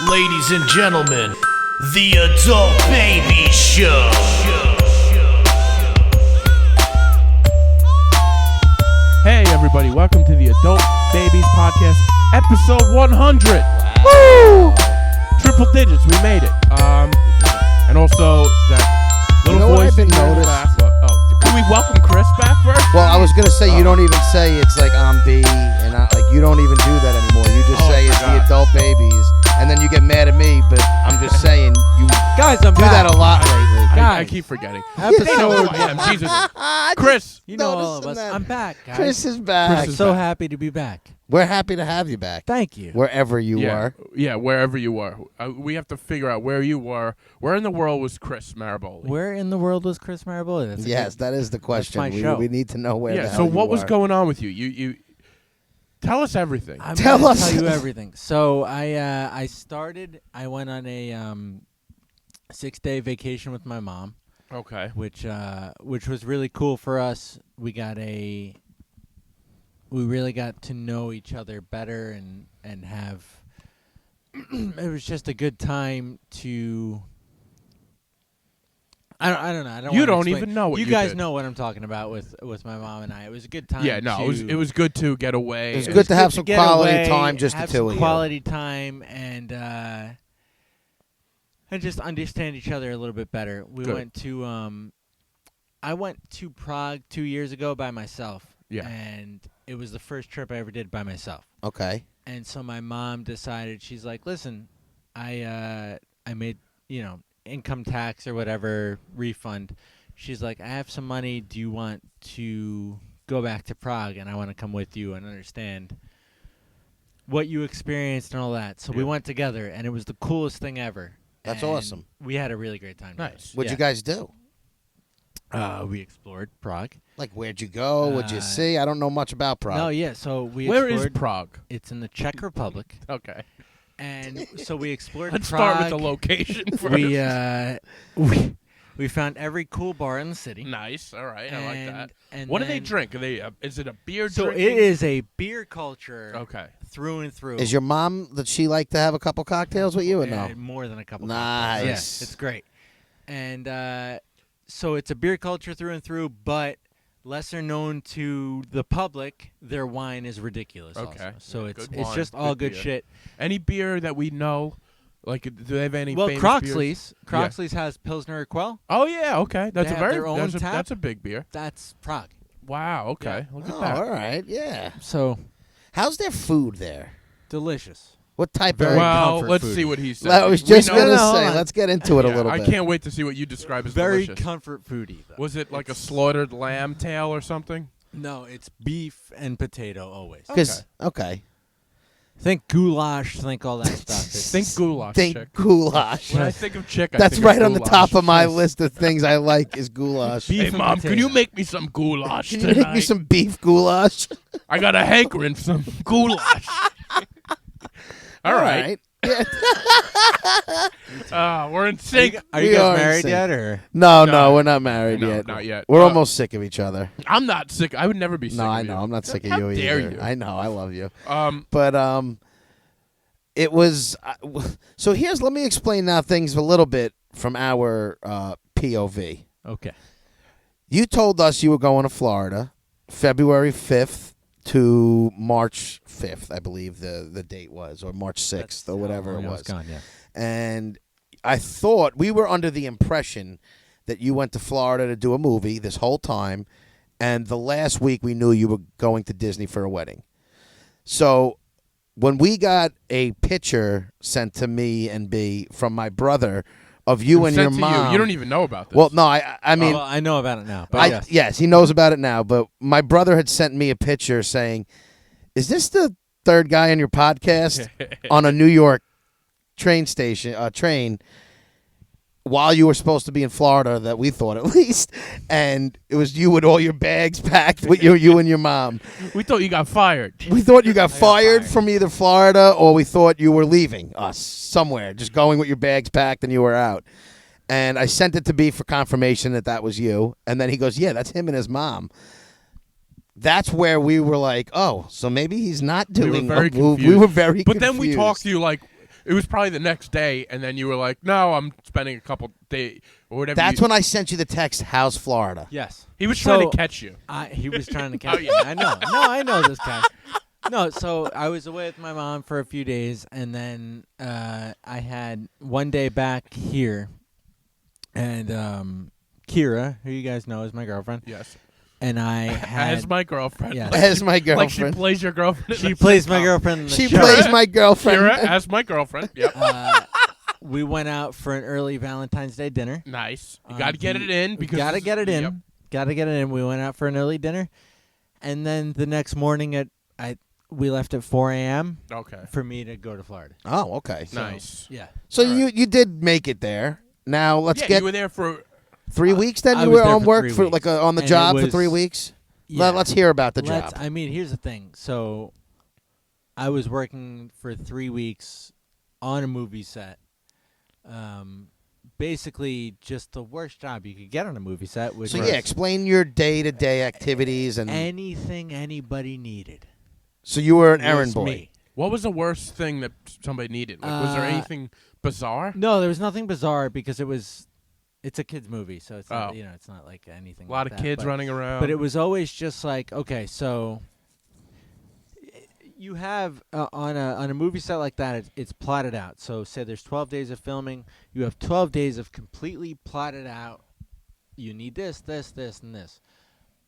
Ladies and gentlemen, the Adult Baby Show. Hey everybody, welcome to the Adult Babies Podcast, episode 100. Wow. Woo! Triple digits, we made it. And also that little You know what voice I've been in the noticed? back. Can we welcome Chris back first? Well, I was gonna say you don't even say it's like I'm B, and you don't even do that anymore. You just say it's the Adult Babies, and then you get mad at me. But I'm just saying you Guys, I'm do back. that a lot lately. I keep forgetting. Episode. They know who I am. Jesus. Chris. You know all of Noticing us. that. I'm back, guys. Chris is back. Chris is so back. happy to be back. We're happy to have you back, Thank you. wherever you are. Yeah, wherever you are. We have to figure out where you were. Where in the world was Chris Maraboli? Where in the world was Chris Maraboli? That's a Yes, good- that is the question. my show. We need to know where. Yeah, the so hell what you was are. going on with you? You tell us everything. I'm Tell gonna us. tell you everything. So I went on a 6-day vacation with my mom, Okay. which was really cool for us. We really got to know each other better and have it was just a good time to I don't know. I don't You wanna don't explain. even know what you guys did. know what I'm talking about with my mom and I. It was a good time. Yeah, no, to, it was good to get away. It was and- good to have some get quality away, time, just the have two some of you. quality time and just understand each other a little bit better. We Good. went to I went to Prague 2 years ago by myself. Yeah. And it was the first trip I ever did by myself. Okay. And so my mom decided, she's like, listen, I made, income tax or whatever refund. She's like, I have some money. Do you want to go back to Prague? And I want to come with you and understand what you experienced and all that. So we Yeah. went together, and it was the coolest thing ever. That's And awesome. We had a really great time. together. Nice. What'd Yeah. you guys do? We explored Prague. Like, where'd you go? What'd you see? I don't know much about Prague. No, yeah. So we Where is explored. Prague? It's in the Czech Republic. Okay. And so we explored Let's Prague. start with the location first. We found every cool bar in the city. Nice. All right. I like that. And What do they then- drink? Are they? Is it a beer So drinking? it is a beer culture Okay. through and through. Is your mom, did she like to have a couple cocktails with you or no? More than a couple. Nice. cocktails. Yes, it's great. And so it's a beer culture through and through, but lesser known to the public, their wine is ridiculous. Okay. Also. So Yeah, it's good it's wine, just all good good beer. shit. Any beer that we know? Like, do they have any? Well, famous beers? Croxley's has Pilsner Urquell. Oh yeah. Okay. That's They a have very. their own tap? That's a big beer. That's Prague. Wow. Okay. Yeah. Look at Oh, that. all right. Yeah. So How's their food there? delicious. What type Very of... Well, comfort let's food. see what he said. I was We just know- going to hold say, on. let's get into it a Yeah, little I bit. can't wait to see what you describe as Very delicious. comfort foodie. Though. Was it like a It's- slaughtered lamb tail or something? No, it's beef and potato always. Okay. Think goulash. Think all that stuff. It's- Think goulash. Think chick. goulash. When I think of chick, I That's think right of on the goulash. top of my list of things I like is goulash. Beef Hey, and Mom, can you potato. make me some goulash Can you tonight? make me some beef goulash? I got a hankering for some goulash. All right. Yeah. We're in sync. Are you We are guys in married sync. yet, or? No, No. we're not married No, yet. not yet. We're Uh, almost sick of each other. I'm not sick. I would never be sick No, of I you. know. I'm not sick of How you dare either. you? I know. I love you. Um, But it was so. Let me explain now things a little bit from our POV. Okay. You told us you were going to Florida, February 5th to March 5th, I believe the date was, or March 6th, or whatever it was. Gone, yeah. And I thought we were under the impression that you went to Florida to do a movie this whole time, and the last week we knew you were going to Disney for a wedding. So when we got a picture sent to me and B from my brother of you and your sent to mom, You don't even know about this. well, no, I mean, Well, I know about it now. But yes, he knows about it now. But my brother had sent me a picture saying, "Is this the third guy on your podcast on a New York train while you were supposed to be in Florida, that we thought at least, and it was you with all your bags packed with you and your mom. we thought you got fired. We thought you got fired fired. from either Florida, or we thought you were leaving us somewhere, just going with your bags packed and you were out. And I sent it to B for confirmation that was you, and then he goes, "Yeah, that's him and his mom." That's where we were like, "Oh, so maybe he's not doing very a movie." confused. We were very But then we confused. talked to you like, it was probably the next day, and then you were like, "No, I'm spending a couple days or whatever." That's when I sent you the text, "How's Florida?" Yes. he was trying So, to catch you. He was trying to catch Oh, yeah. me. I know. No, I know this guy. No, so I was away with my mom for a few days, and then I had one day back here, and Kira, who you guys know is my girlfriend, Yes, and I had as my girlfriend. Yeah. As my Like she girlfriend. plays your girlfriend. she plays my girlfriend in the She show. plays my girlfriend. Kira as my girlfriend. Yep. We went out for an early Valentine's Day dinner. Nice. You got to get it in because Gotta get it in. Yep. Gotta get it in. We went out for an early dinner, and then the next morning we left at 4 a.m. Okay. for me to go to Florida. Oh, okay. So, Nice. Yeah. So All right. you did make it there. Now let's Yeah, get you were there for 3 weeks. Then I you was were there on for work 3 for weeks. like on the And job it for 3 was- weeks. Yeah. Let's hear about the job. I mean, here's the thing. So, I was working for 3 weeks on a movie set. Basically, just the worst job you could get on a movie set. Which So was yeah, explain your day-to-day activities and. anything anybody needed. So you were an was errand boy. Me. what was the worst thing that somebody needed? Like, was there Uh, anything bizarre? No, there was nothing bizarre because it's a kids movie, so it's not, Oh. it's not like anything. A lot like of that, kids but- running around. But it was always just like, okay, so you have on a movie set like that, it's plotted out. So say there's 12 days of filming, you have 12 days of completely plotted out. You need this, this, this, and this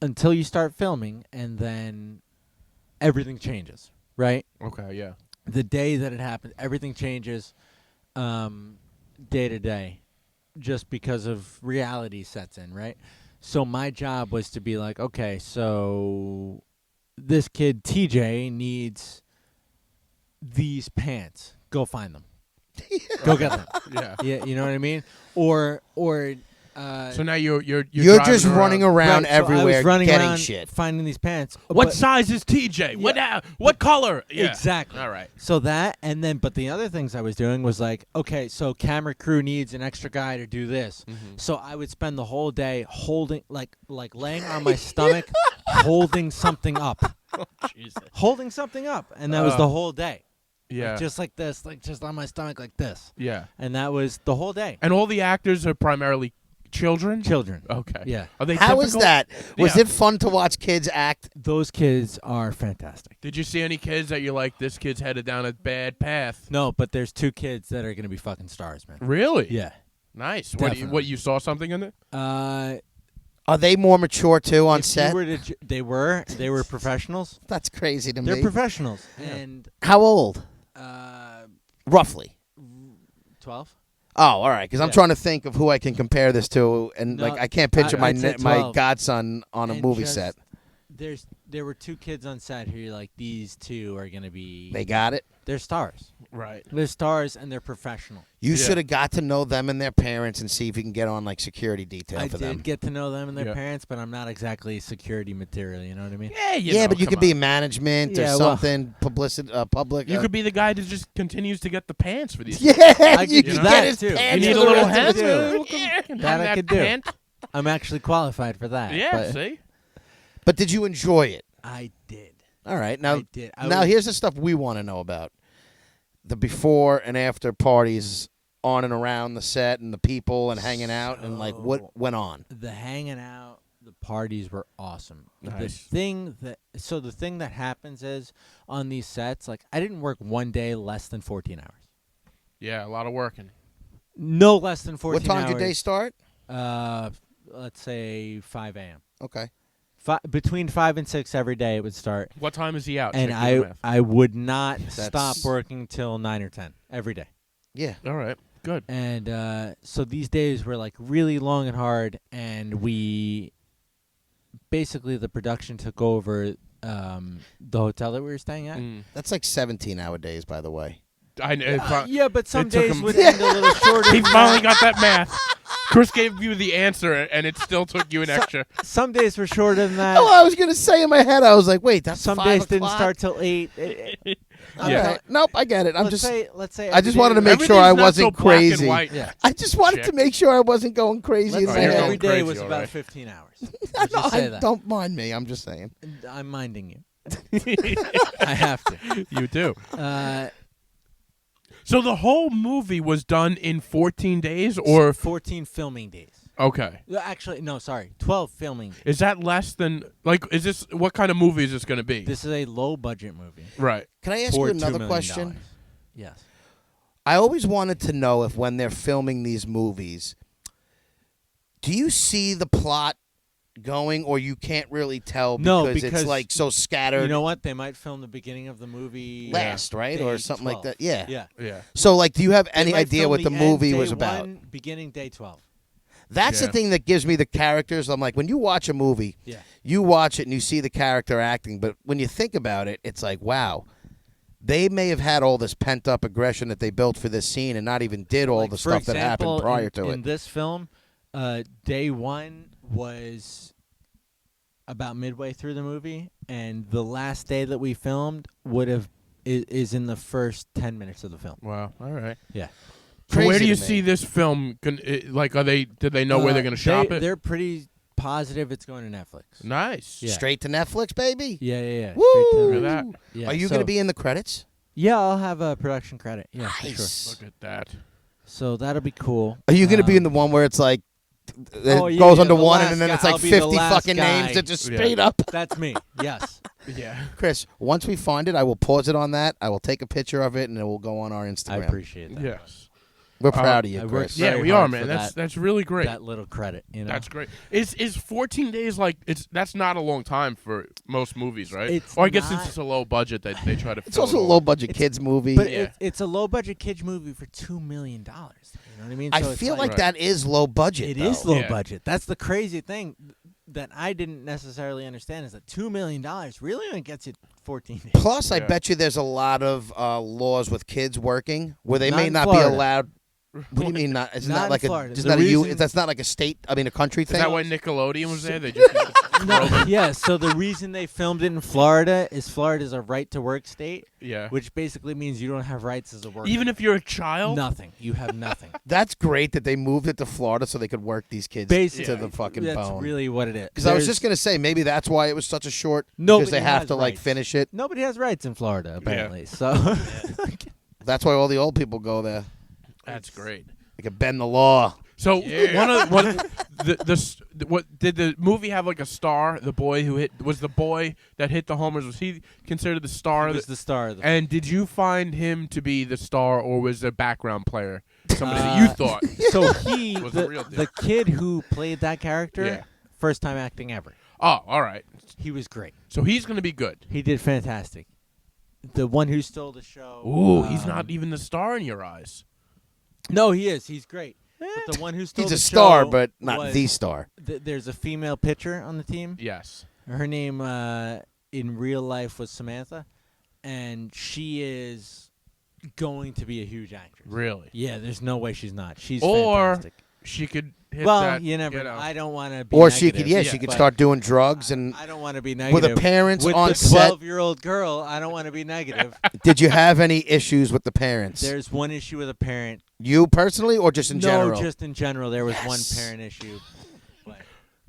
until you start filming, and then everything changes, right? Okay, yeah. The day that it happens, everything changes day to day just because of reality sets in, right? So my job was to be like, okay, so this kid TJ needs these pants. Go find them. Go get them. Yeah. Yeah, you know what I mean? Or So now you're You're driving just running around right, so I everywhere was running getting around shit. finding these pants. What but- size is TJ? What color? Yeah. Exactly. All right. So that, and then, but the other things I was doing was like, okay, so camera crew needs an extra guy to do this. So I would spend the whole day holding, like laying on my stomach, holding something up, Jesus. holding something up, and that was the whole day. Yeah. Like, just like this, like just on my stomach like this, Yeah. and that was the whole day. And all the actors are primarily children? Children. Okay. Yeah. Are they How is typical? that? Was Yeah. it fun to watch kids act? Those kids are fantastic. Did you see any kids that you're like, this kid's headed down a bad path? No, but there's 2 kids that are gonna be fucking stars, man. Really? Yeah. Nice. Definitely. What you saw something in it? Are they more mature too on If you set? were to they were professionals. That's crazy to They're me. professionals, and How old? Roughly. 12. Oh, all right. Because I'm Yeah. trying to think of who I can compare this to, and No, like I can't picture I'd say my 12. godson on a And movie just- set. There were 2 kids on set who you're like, these 2 are gonna be. They got it. They're stars. Right. They're stars, and they're professional. You Yeah. should have got to know them and their parents and see if you can get on like security detail I for did them. get to know them and their Yeah. parents, but I'm not exactly security material. You know what I mean? Yeah, Yeah, but you come could be on. in management or Yeah, well- something, publicity, public. You could be the guy that just continues to get the pants for these. Yeah, I you could could do get that, his too. pants You need for a the little rest of hand. the tour. Yeah, can That have I could do. pant. I'm actually qualified for that. Yeah. but See. But did you enjoy it? I did. All right. Now, I did. I now was- here's the stuff we want to know about: the before and after parties on and around the set, and the people and hanging out, and like So- what went on. The hanging out, the parties were awesome. The Nice. thing that happens is on these sets, like I didn't work one day less than 14 hours. Yeah, a lot of working. No less than 14 What time hours. did your day start? Let's say 5 a.m. Okay. Between 5 and 6 every day it would start. What time is he out? And Check your math. I would not stop That's- working till 9 or 10 every day. Yeah. All right. Good. And so these days were like really long and hard, and we basically the production took over the hotel that we were staying at. That's like 17-hour days, by the way. I know. Yeah, but some it took days him- would end a little shorter. He than finally that. got that math. Chris gave you the answer, and it still took you an extra. Some days were shorter than that. Oh, I was gonna say in my head, I was like, wait, that's Some 5 days didn't o'clock? start till 8. Okay. Yeah. Nope, I get it. I'm let's just. say I every just day wanted to was- make sure I Everything's not wasn't so black and crazy. white. Yeah. I just wanted Check. to make sure I wasn't going crazy Let's in my say you're head. every going day crazy, was all about right. 15 hours. No, Let's just say that. don't mind me. I'm just saying. I'm minding you. I have to. You do. So the whole movie was done in 14 days, or 14 filming days. okay? Actually, no, sorry, 12 filming days. Is that less than like? Is this what kind of movie is this going to be? This is a low budget movie. Right. Can I ask for you $2 another million. question? Yes. I always wanted to know if when they're filming these movies, do you see the plot going, or you can't really tell because, No, it's because like so scattered? You know what? They might film the beginning of the movie Last, right? Or day something like 12. that. Yeah. Yeah. Yeah. So, like, do you have They any might idea film what the end movie day was about? 1, beginning day 12. That's Yeah. the thing that gives me the characters. I'm like, when you watch a movie, Yeah. you watch it and you see the character acting, but when you think about it, it's like, wow, they may have had all this pent up aggression that they built for this scene and not even did all Like, the for stuff that happened example, prior to in it. this film, day 1 was about midway through the movie, and the last day that we filmed is in the first 10 minutes of the film. Wow. All right. Yeah. So where Crazy do you to me. see this film? Like, are they? Did they know where they're going to shop it? They're pretty positive it's going to Netflix. Nice. Yeah. Straight to Netflix, baby. Yeah. Woo! Straight to Look at Netflix. that. Yeah, Are you so- going to be in the credits? Yeah, I'll have a production credit. Yeah, for sure. Nice. Look at that. So that'll be cool. Are you going to be in the one where it's like it Oh, yeah, goes yeah, under the one last and then guy. it's like I'll be the 50 last fucking guy. names that just Yeah. straight up? That's me. Yes. Yeah. Chris, once we find it, I will pause it on that. I will take a picture of it and it will go on our I Instagram. appreciate that. Yes. We're proud of you, I worked Chris. very Yeah, we hard are, for man. that. That's really great. That little credit, you know. That's great. Is 14 days like that's not a long time for most movies, right? It's or I guess not- since it's a low budget that they try to. It's fill also it a all. low budget It's- kids movie. But Yeah. it's a low budget kids movie for $2 million. You know what I mean? I So it's feel like Right. that is low budget. It though. is low Yeah. budget. That's the crazy thing that I didn't necessarily understand is that $2 million really only gets you 14 days. Plus, I Yeah. bet you there's a lot of laws with kids working where they Not may in not Florida. be allowed. What do you mean not? It's Not not in like a. Florida. It's The not a reason- That's not like a state. I mean, a country Is thing. that why Nickelodeon was there? They just No, yeah, so the reason they filmed it in Florida is Florida's a right to work state, yeah. which basically means you don't have rights as a worker. Even if you're a child. nothing. You have nothing. That's great that they moved it to Florida so they could work these kids Basically, to the fucking that's bone. really what it is. Because I was There's- just gonna say maybe that's why it was such a short. Nobody because they have has to like rights. finish it. Nobody has rights in Florida, apparently. So That's why all the old people go there. That's great. They can bend the law. So what did the movie have like a star? The boy who was the boy that hit the homers. Was he considered the star? he was the star of the And did you find him to be the star, or was a background player somebody that you thought? So he, Was the real deal. the kid who played that character, Yeah. first time acting ever. Oh, all right. He was great. So he's going to be good. He did fantastic. The one who stole the show. Ooh, he's um, not even the star in your eyes. No, he is. He's great. But the one who stole He's the a star, show but not was- the star. There's a female pitcher on the team. Yes. Her name in real life was Samantha, and she is going to be a huge actress. Really? Yeah, there's no way she's not. She's Or fantastic. She could hit Well, that. you never. know. I don't want to be. Or she negative, could, yeah, she could but start doing drugs. And I don't want to be were negative. the parents with on the set? 12-year-old girl, I don't want to be negative. Did you have any issues with the parents? There's one issue with a parent. You personally, or just in general? No, just in general. There was Yes. one parent issue.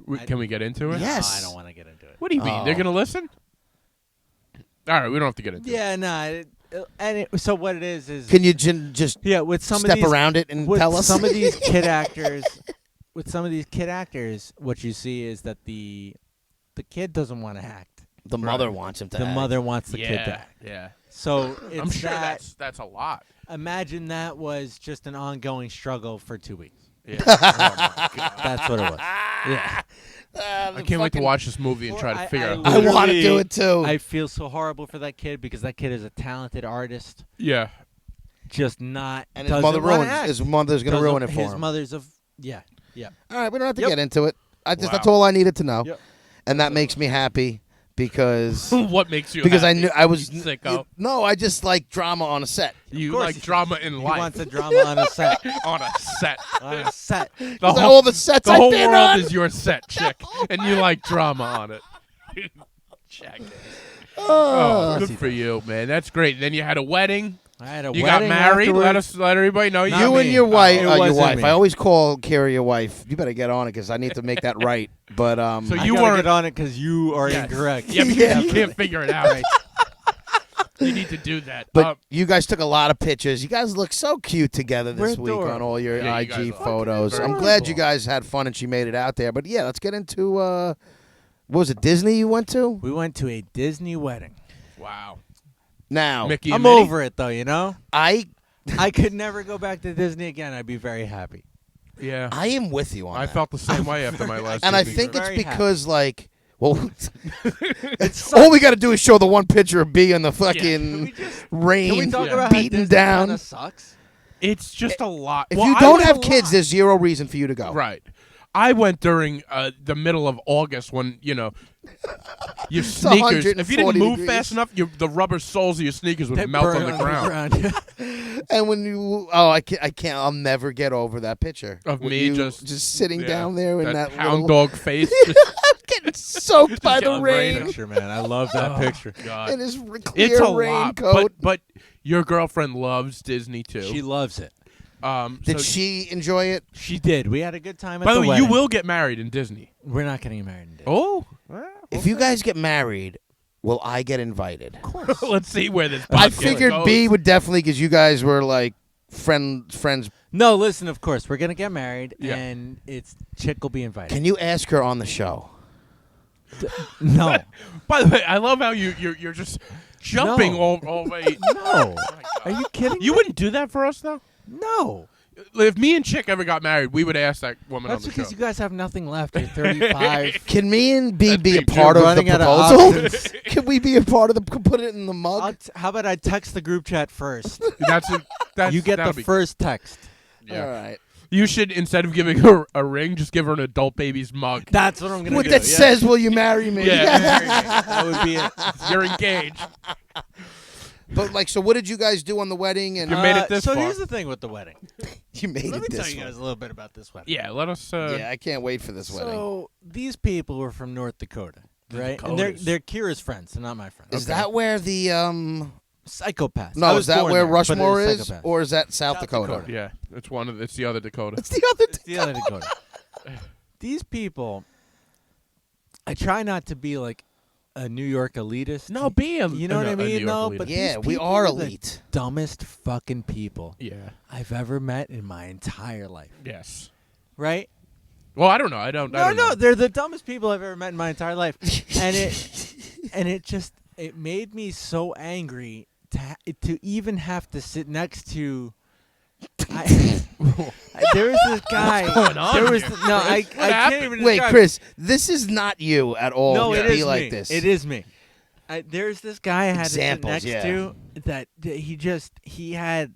But Can we get into it? Yes. no, I don't want to get into it. What do you mean? Oh. They're going to listen? All right, we don't have to get into it. Yeah, no. So what it is Can you just yeah, with some step of these around it and with tell us? some of these kid actors, what you see is that the kid doesn't want to act. the mother wants him to. The act. mother wants the kid Yeah, to act. yeah. So it's I'm sure that. that's a lot. Imagine that was just an ongoing struggle for 2 weeks. Yeah. That's what it was. Yeah. I can't wait to watch this movie and try to figure out. I want to literally- do it too. I feel so horrible for that kid because that kid is a talented artist. Yeah. Just not. and his doesn't mother wanna ruins. act. His mother's gonna Doesn't- ruin it for his him. mother's yeah. All right, we don't have to Yep. get into it. That's Wow. all I needed to know, Yep. and that makes me happy because What makes you because I happy? knew I was You sicko. no, I just like drama on a set. You course like he- drama in He life. wants a drama on a set. On a set. On a set. The All the sets the I've whole been world on. is your set, chick, and you like drama on it. Check it. Oh, good for you, man. That's great. Then you had a wedding. I had a You got wedding married. afterwards. Let everybody know. Not You me. and your wife, It your wasn't wife. me. I always call Kira your wife. You better get on it because I need to make that right. But So I you gotta weren't get on it because you are Yes. incorrect. Yeah, because you can't figure it out. You need to do that. But you guys took a lot of pictures. You guys look so cute together this We're week adorable. on all your Yeah, you guys IG are photos. very I'm glad you adorable. guys had fun and she made it out there. But yeah, let's get into what was it, Disney you went to? We went to a Disney wedding. wow. Now, Mickey and I'm Minnie? over it though, you know? I could never go back to Disney again. I'd be very happy. Yeah. I am with you on I that. felt the same way after my last and I Disney think trip. it's Very happy. because like well all we got to do is show the one picture of B in the fucking rain Can we talk Yeah. about how beaten Disney down. kinda sucks? It's just a lot. If Well, you I don't went have a kids, lot. there's zero reason for you to go. Right. I went during the middle of August when, your sneakers, if you didn't 140 move degrees. fast enough, the rubber soles of your sneakers would They melt burn on the ground. And when you, I can't, I'll never get over that picture Of With me you just sitting Yeah, down there in that hound little, dog face. getting soaked by the getting rain Picture, man. I love that Oh, picture. God. in his It's clear a lot, raincoat. but your girlfriend loves Disney too. She loves it. Did so- she enjoy it? She did. We had a good time at By the way, wedding. you will get married in Disney. We're not getting married in Disney. Oh, If you guys get married, will I get invited? let's see where this. I podcast figured goes. B would definitely because you guys were like friends. No, listen, of course. We're going to get married, Yeah. and Chick will be invited. Can you ask her on the show? No. By the way, I love how you're just jumping No. all the way. No. Are you kidding You me? wouldn't do that for us though. No. If me and Chick ever got married, we would ask that woman That's on the because show. you guys have nothing left. You're 35. Can me and B That'd be a be part of the running out of proposal? options. Can we be a part of the? Put it in the mug. How about I text the group chat first? That's You get that'll the be- first text. Yeah. All right. You should, instead of giving her a ring, just give her an adult baby's mug. That's what I'm going to What do. that yeah. says, "Will you marry me?" Yeah. That would be it. You're engaged. But like, so what did you guys do on the wedding? And You made it this so far. here's the thing with the wedding. you made Let me it tell this you one. guys a little bit about this wedding. Yeah, let us. Yeah, I can't wait for this wedding. So these people were from North Dakota, right? And Dakotas. they're Kira's friends, they're not my friends. Is that where the Psychopaths. I No, was is that born where there, but Rushmore it's is, psychopaths. or is that South Dakota? Dakota. Yeah, it's the other Dakota. It's the other. It's the other Dakota. These people, I try not to be like a New York elitist. No, be a You know what I a New mean? York No, elitist. but Yeah, these we people are are the elite. dumbest fucking people Yeah. I've ever met in my entire life. Yes. Right? Well, I don't know. I don't No, know. they're the dumbest people I've ever met in my entire life, and it made me so angry to even have to sit next to. There was this guy. going on there was here, no, I Chris? What can't happened? even. Wait, describe- Chris, this is not you at all. No, to it be is like me. this. It is me. There's this guy I had Examples, to sit next yeah. to that he had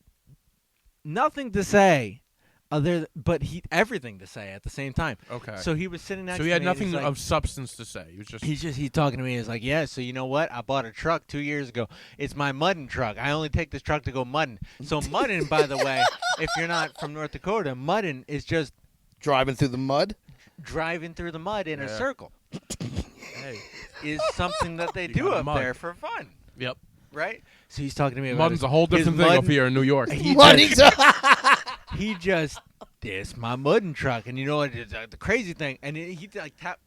nothing to say, but he everything to say at the same time. Okay. So he was sitting next. So to he had me, and he's nothing like- of substance to say. He was just. He's talking to me. He's like, yeah. So you know what? I bought a truck 2 years ago. It's my mudding truck. I only take this truck to go mudding. So mudding, by the way, if you're not from North Dakota, mudding is just driving through the mud. driving through the mud in a Yeah. circle. Is something that they You do gotta up mud. there for fun, Yep. right? So he's talking to me about Mudding's his, a whole his different thing up mudding- here in New York. He Muddy. he just it's my mudding truck, and you know what? The crazy thing, and he like tap.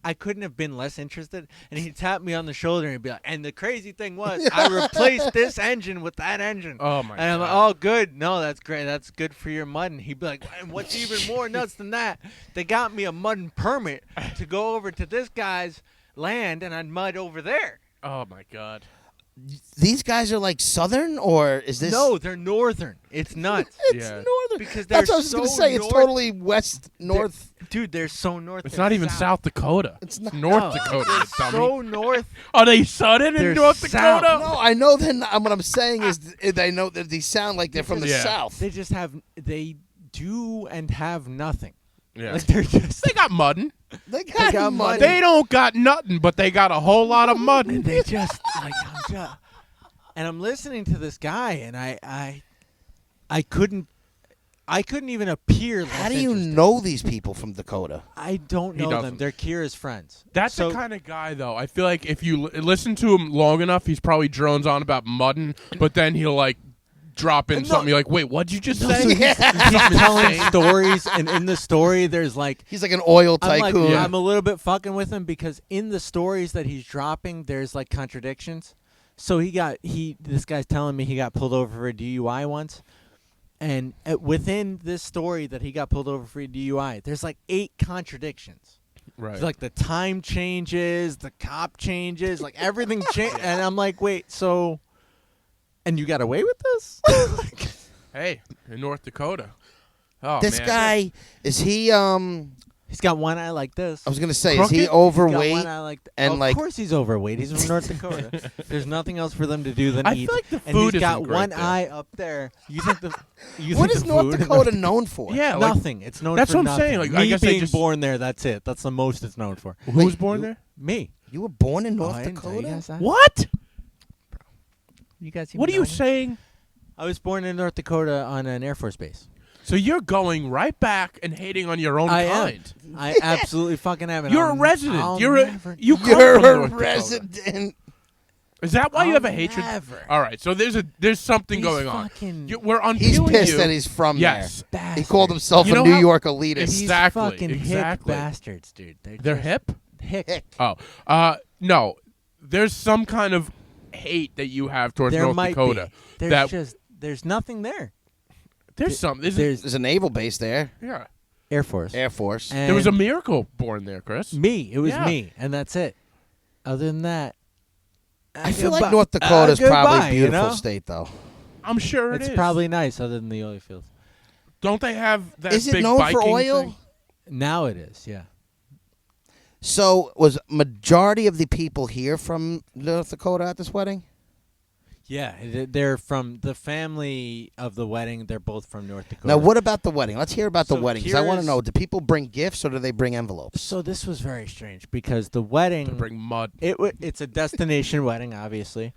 I couldn't have been less interested, and he tapped me on the shoulder and he'd be like, and the crazy thing was, I replaced this engine with that engine. Oh my And I'm like, god. oh, good. No, that's great. That's good for your mudding. He'd be like, and what's even more nuts than that? They got me a mudding permit to go over to this guy's land, and I'd mud over there. Oh my god. These guys are like Southern, or is this? No, they're northern. It's nuts. it's Yeah. Northern. Because they're That's what I was so gonna say. It's north- totally west, north. Dude, they're so north. It's they're not even South Dakota. It's not- North No, Dakota. they're You dummy. so north. Are they Southern in They're North south. Dakota? No, I know they're not. What I'm saying is, they know that they sound like they're from the Yeah. south. They just have, they do and have nothing. Yeah. Like they're just, They got mudding. They got, got money. They don't got nothing, but they got a whole lot of and mudding. they just, like, and I'm listening to this guy, and I couldn't even appear less How do you interested. know these people from Dakota? I don't He know them. doesn't. They're Kira's friends. That's so, the kind of guy, though. I feel like if you listen to him long enough, he's probably drones on about mudding, but then he'll like drop in No. something. You're like, wait, what'd you just so say? he's telling stories, and in the story, there's like, He's like an oil I'm like, tycoon. I'm a little bit fucking with him because in the stories that he's dropping, there's like contradictions. So this guy's telling me he got pulled over for a DUI once. And within this story that he got pulled over for a DUI, there's like 8 contradictions. Right. It's like the time changes, the cop changes, like everything changed. And I'm like, wait, so, and you got away with this? Hey, in North Dakota. Oh, This man. guy, is he, He's got one eye like this. I was going to say, is Crooked? he He's got overweight? one eye like and of like- course he's overweight. He's from North Dakota. There's nothing else for them to do than I eat. feel like the and food he's got isn't great one there. eye up there. You think the What is the North food in Dakota known for? Yeah, like, nothing. It's known that's for what I'm saying. nothing. Like, I Me guess they being just- born there, that's it. That's the most it's known for. Who was Wait, born you- there? Me. You were born in Oh, North I didn't tell you Dakota? guys that. What? You guys What are even you know? saying? I was born in North Dakota on an Air Force base. So you're going right back and hating on your own I kind. am. I absolutely fucking am. and You're a I'll- resident. I'll You come from You're a North Dakota. resident. Is that why you have a I'll hatred? never. All right. So there's something These going on. fucking We're He's unpeeling pissed you. that he's from Yes. there. He bastards. called himself You a know New how- York elitist. These- These Exactly, fucking exactly. hick bastards, dude. They're just hip. Hick. Hick. Oh, no. There's some kind of hate that you have towards There North might Dakota. be. There's nothing there. There's some. There's There's a naval base there. Yeah. Air Force. Air Force. There was a And miracle born there, Chris. me. It was Yeah. me, and that's it. Other than that, I feel like North Dakota's probably a beautiful state, though. I'm sure It's is. probably nice, other than the oil fields. Don't they have that Is it big known for biking oil? thing? Now it is, yeah. So, was majority of the people here from North Dakota at this wedding? Yeah, they're from the family of the wedding. They're both from North Dakota. Now, what about the wedding? Let's hear about the So wedding, because I want to Kira's- know, do people bring gifts or do they bring envelopes? So this was very strange because the To wedding, bring mud. it's a destination wedding, obviously,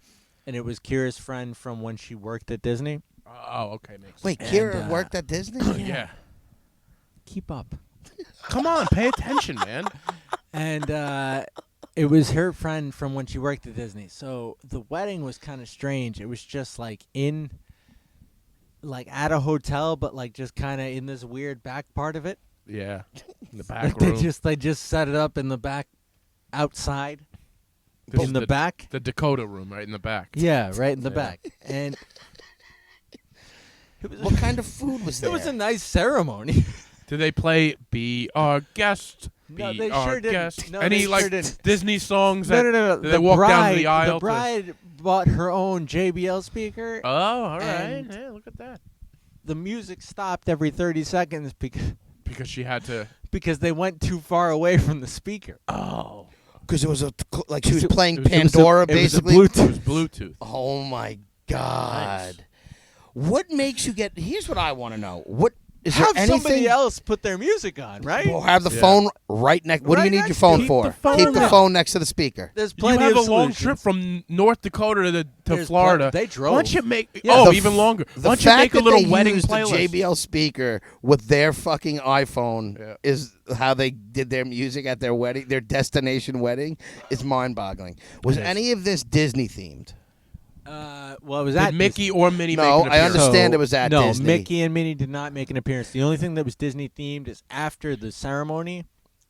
and it was Kira's friend from when she worked at Disney. Oh, okay, makes sense. Wait, And, Kira worked at Disney? Yeah. Keep up. Come on, pay attention, man. And it was her friend from when she worked at Disney. So the wedding was kind of strange. It was just like at a hotel, but like just kind of in this weird back part of it. Yeah. In the back Like room. they just set it up in the back, outside, This is in the back. The Dakota room, right in the back. Yeah, right in the Yeah. back. And What kind of food was there? it was a nice ceremony. Did they play "Be Our Guest"? No, Be they Our sure didn't. Guest? No, Any they like sure didn't. Disney songs? No, That, no. Did they walk down the aisle? The bride bought her own JBL speaker. Oh, all right. And- Yeah, look at that. The music stopped every 30 seconds Because she had to. because they went too far away from the speaker. Oh. Because it was like she was It- playing it was a- Pandora, it was a basically. It was Bluetooth. Oh my God! What makes you get? Here's what I want to know. What is Have there anything? somebody else put their music on, right? Or have the Yeah. phone right next. What do you Right need your next phone to- for? Keep the phone Keep the next- phone next to the speaker. There's You plenty have of a long solutions. trip from North Dakota to There's Florida. They drove. Why don't you make? Yeah. Oh, The even f- longer. The Why don't you fact make a that little they wedding used playlist? the JBL speaker with their fucking iPhone Yeah. is how they did their music at their wedding, their destination wedding, is mind-boggling. Was It is. any of this Disney themed? Well, it was Did at Mickey or Minnie No, make an I appearance? understand it was at no, Disney. Mickey and Minnie did not make an appearance. The only thing that was Disney themed is after the ceremony,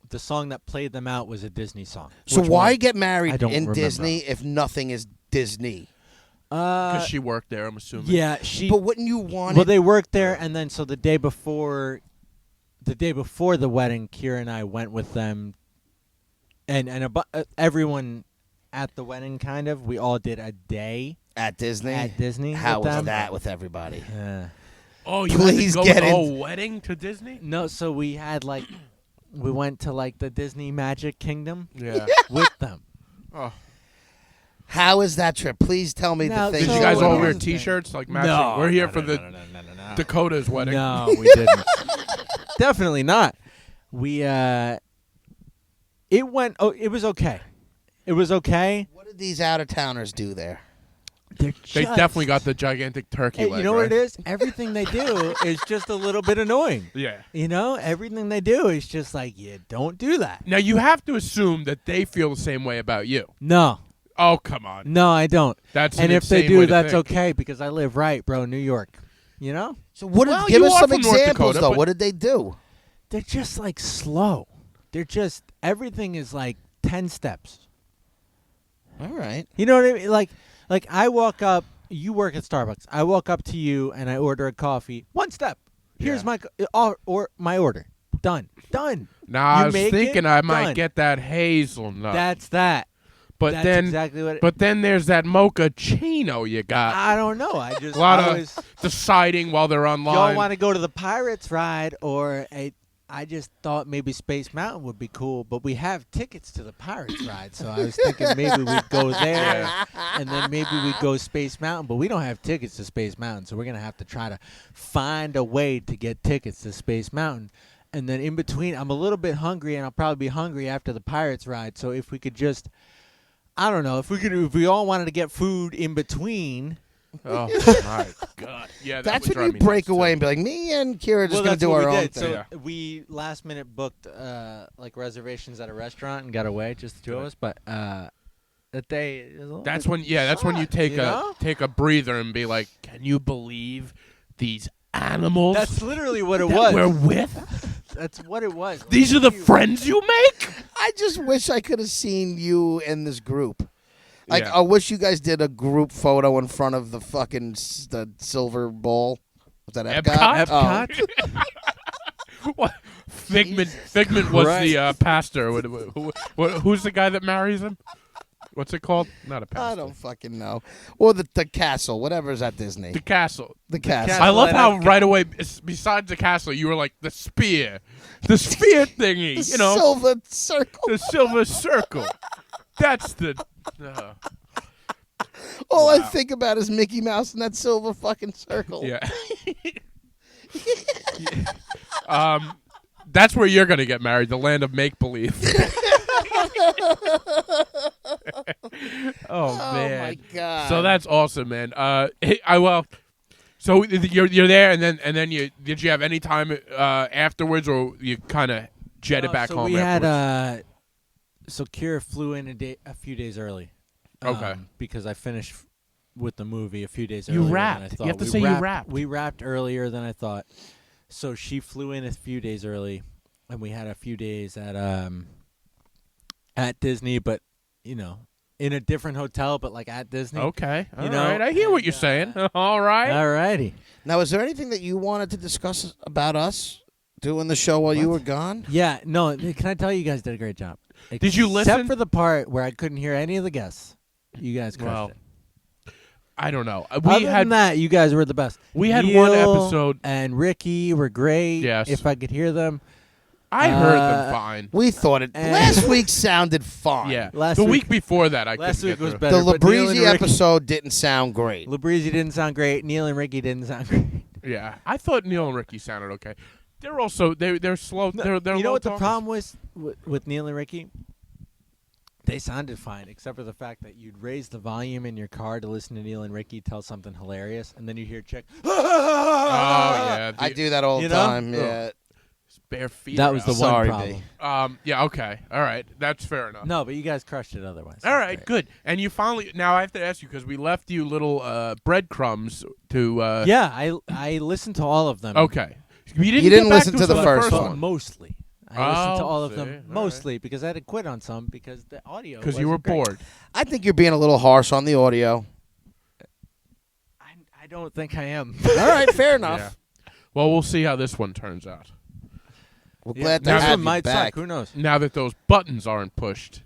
the song that played them out was a Disney song. So Which why one? get I married don't in remember. Disney if nothing is Disney? Because she worked there, I'm assuming. Yeah, she. But wouldn't you want Well, it? they worked there, and then so the day before the wedding, Kira and I went with them, and everyone at the wedding, kind of, we all did a day at Disney? at Disney. How with was them. that with everybody? Oh, you Please had to go get with a in- whole wedding to Disney? No, so we had we went to the Disney Magic Kingdom Yeah. with them. Oh. How is that trip? Please tell me Now, the things Did so you guys went all on. wear here's the thing. T-shirts like matching? We're here for the no. Dakota's wedding. No, we didn't. Definitely not. We it went. Oh, it was okay. It was okay. What did these out-of-towners do there? They definitely got the gigantic turkey Hey, leg, you know what right? it is? Everything they do is just a little bit annoying. Yeah. You know, everything they do is just you don't do that. Now, you have to assume that they feel the same way about you. No, Oh, come on. no, I don't. That's And an if they insane way do, to that's think. okay because I live right, bro. New York. You know, So what did Well, give you us are some from North examples Dakota, though? but- What did they do? they're just slow. They're just everything is 10 steps. All right. You know what I mean? Like I walk up, you work at Starbucks. I walk up to you and I order a coffee. One step. Here's Yeah. my order. Done. Nah, You I was make thinking it, I might done. get that hazelnut. That's that. but That's then, exactly what. but then there's that mochaccino you got. I don't know. I just A lot I of was, deciding while they're online. y'all want to go to the Pirates ride or I just thought maybe Space Mountain would be cool, but we have tickets to the Pirates ride, so I was thinking maybe we'd go there, and then maybe we'd go Space Mountain, but we don't have tickets to Space Mountain, so we're gonna have to try to find a way to get tickets to Space Mountain. And then in between, I'm a little bit hungry, and I'll probably be hungry after the Pirates ride. So if we could just, I don't know, if we all wanted to get food in between. Oh my god! Yeah, that That's would when drive you me break nuts, away too. and be like, me and Kira are just Well, gonna that's do what our we own did. thing. So we last minute booked like reservations at a restaurant and got away, just the two of us. But that day, is a little That's bit when, that's when you sucked, take you know? take a breather and be like, can you believe these animals That's literally what it that was. we're with? That's what it was. These are the friends you make? I just wish I could have seen you in this group. Like, Yeah. I wish you guys did a group photo in front of the fucking the silver ball. Was that Epcot? Epcot? Oh. What? Figment was the Christ. pastor. Who's the guy that marries him? What's it called? Not a pastor. I don't fucking know. Or the castle, whatever's at Disney. The castle. The castle. castle. I love at how Epcot. right away, besides the castle, you were like the spear thingy. The You know, silver circle. the silver circle. That's the. All I Wow. think about is Mickey Mouse and that silver fucking circle. Yeah. That's where you're gonna get married, the land of make believe. Oh man. my God. So that's awesome, man. So you're there, and then did you have any time afterwards, or you kind of jetted back so home? we afterwards? had so Kira flew in a few days early. Okay. Because I finished with the movie a few days You earlier wrapped. than I You thought. have to We say you wrapped. We wrapped earlier than I thought. So she flew in a few days early, and we had a few days at Disney, but in a different hotel, but like at Disney. Okay. All You right. know, I hear what and, you're saying. All right. Alrighty. Now, is there anything that you wanted to discuss about us doing the show while you were gone? Yeah. No. Can I tell you, guys did a great job. Did you listen? Except for the part where I couldn't hear any of the guests. You guys crushed Well, it. I don't know. Other than that, you guys were the best. We had one Neil episode. and Ricky were great. Yes. If I could hear them. I heard them fine. We thought it. And- Last week sounded fine. Yeah. Last the week- week before that, I Last couldn't week get was through. better. The but Neil and Labreezy Ricky- episode didn't sound great. Labreezy didn't sound great. Neil and Ricky didn't sound great. Yeah, I thought Neil and Ricky sounded okay. They're also they're slow. They're you know low what the talkers. problem was with Neil and Ricky? They sounded fine, except for the fact that you'd raise the volume in your car to listen to Neil and Ricky tell something hilarious, and then you hear Chick. Oh yeah, I do that all You the know? time. Yeah. bare feet. That was the around. one Sorry, problem. B. Yeah. Okay. All right. That's fair enough. No, but you guys crushed it otherwise. All right. Good. And you finally now I have to ask you because we left you little breadcrumbs to. Yeah, I listened to all of them. Okay. You You didn't get back listen to the us first But one. mostly. I listened to Oh, all of see, them all right. mostly because I had to quit on some because the audio. Because you were wasn't great. bored. I think you're being a little harsh on the audio. I don't think I am. All right, fair enough. Yeah. Well, we'll see how this one turns out. We're Yeah, glad to this have one you might back. suck. Who knows? Now that those buttons aren't pushed.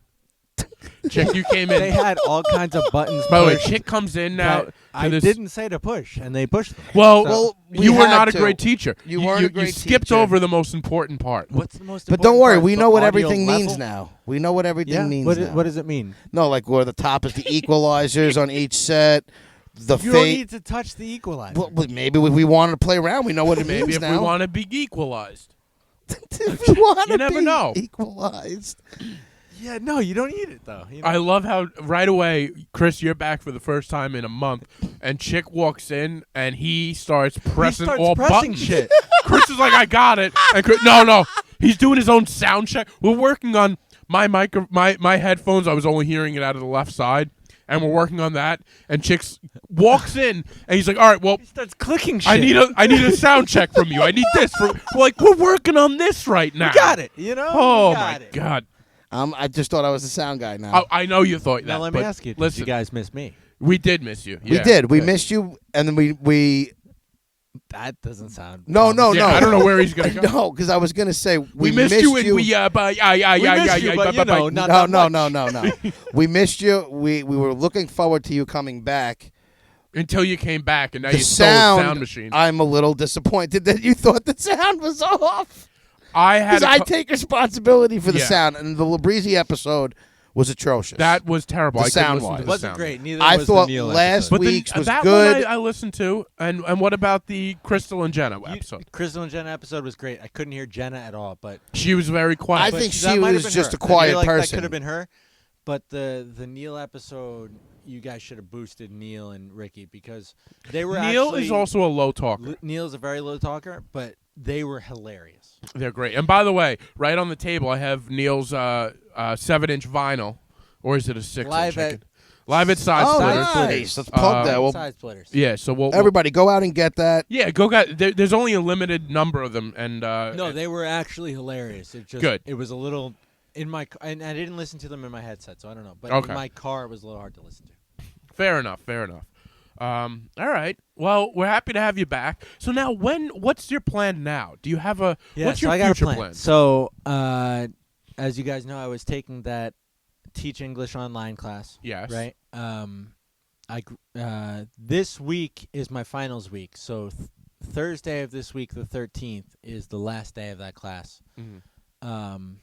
Chick, you came They in. had all kinds of buttons. By the way, pushed, Chick comes in now. but I this- didn't say to push, and they pushed them. Well, Well, we you were had not a to. great teacher. You weren't a great You skipped teacher. over the most important part. What's the most? But important don't worry, part? we The know what audio everything level? means now. We know what everything Yeah. means What, now. what does it mean? No, like where the top is the equalizers on each set. The You don't fate. need to touch the equalizer. Well, maybe if we wanted to play around, we know what it Maybe means if now. we want to be equalized. If we want You to never be know. Equalized. yeah, no, you don't need it though. You know? I love how right away, Chris, you're back for the first time in a month, and Chick walks in and he starts pressing starts all pressing buttons. shit. Chris is like, "I got it," and Chris, no, he's doing his own sound check. We're working on my my headphones. I was only hearing it out of the left side, and we're working on that. And Chick walks in and he's like, "All right, well." He starts clicking shit. I need a sound check from you. I need this. We're working on this right now. We got it. You know. Oh We my got it. god. I just thought I was the sound guy now. Oh, I know you thought that. Now let me but ask you: did Listen, you guys miss me? we did miss you. We Yeah. did. We Good. missed you, and then we. That doesn't sound. No, no, Yeah, no. I don't know where he's gonna go. No, because I was gonna say We missed you, and we but yeah. missed you, but, you know, not No, that no, much. no. We missed you. We were looking forward to you coming back. until you came back, and now The you stole the sound. sound machine. I'm a little disappointed that you thought the sound was off. I had Because I take responsibility for the Yeah. sound, and the Labreezy episode was atrocious. that was terrible. The I couldn't sound listen to wise. the wasn't sound. great. Neither I was thought the Neil last episode. But week's was that good. one I listened to, and what about the Crystal and Jenna episode? Crystal and Jenna episode was great. I couldn't hear Jenna at all, but She was very quiet. I but think that she might have was been just her. a quiet I feel like person. That could have been her, but the Neil episode, you guys should have boosted Neil and Ricky because they were. Neil actually, is also a low talker. Neil's a very low talker, but they were hilarious. They're great. And by the way, right on the table, I have Neil's 7-inch vinyl, or is it a 6-inch? Live at- Live at Side Oh, Splitters. nice. Let's plug that. Well, Side splitters. Yeah, so we'll everybody, go out and get that. yeah, go get. There's only a limited number of them, and No, they were actually hilarious. It just Good. It was a little in my and I didn't listen to them in my headset, so I don't know. But Okay. in my car, it was a little hard to listen to. fair enough. Fair enough. All right. Well, we're happy to have you back. So now, what's your plan now? Do you have a what's so your I got future a plan. plan? So, as you guys know, I was taking that Teach English Online class. Yes. Right. This week is my finals week. So Thursday of this week, the 13th, is the last day of that class. Mhm.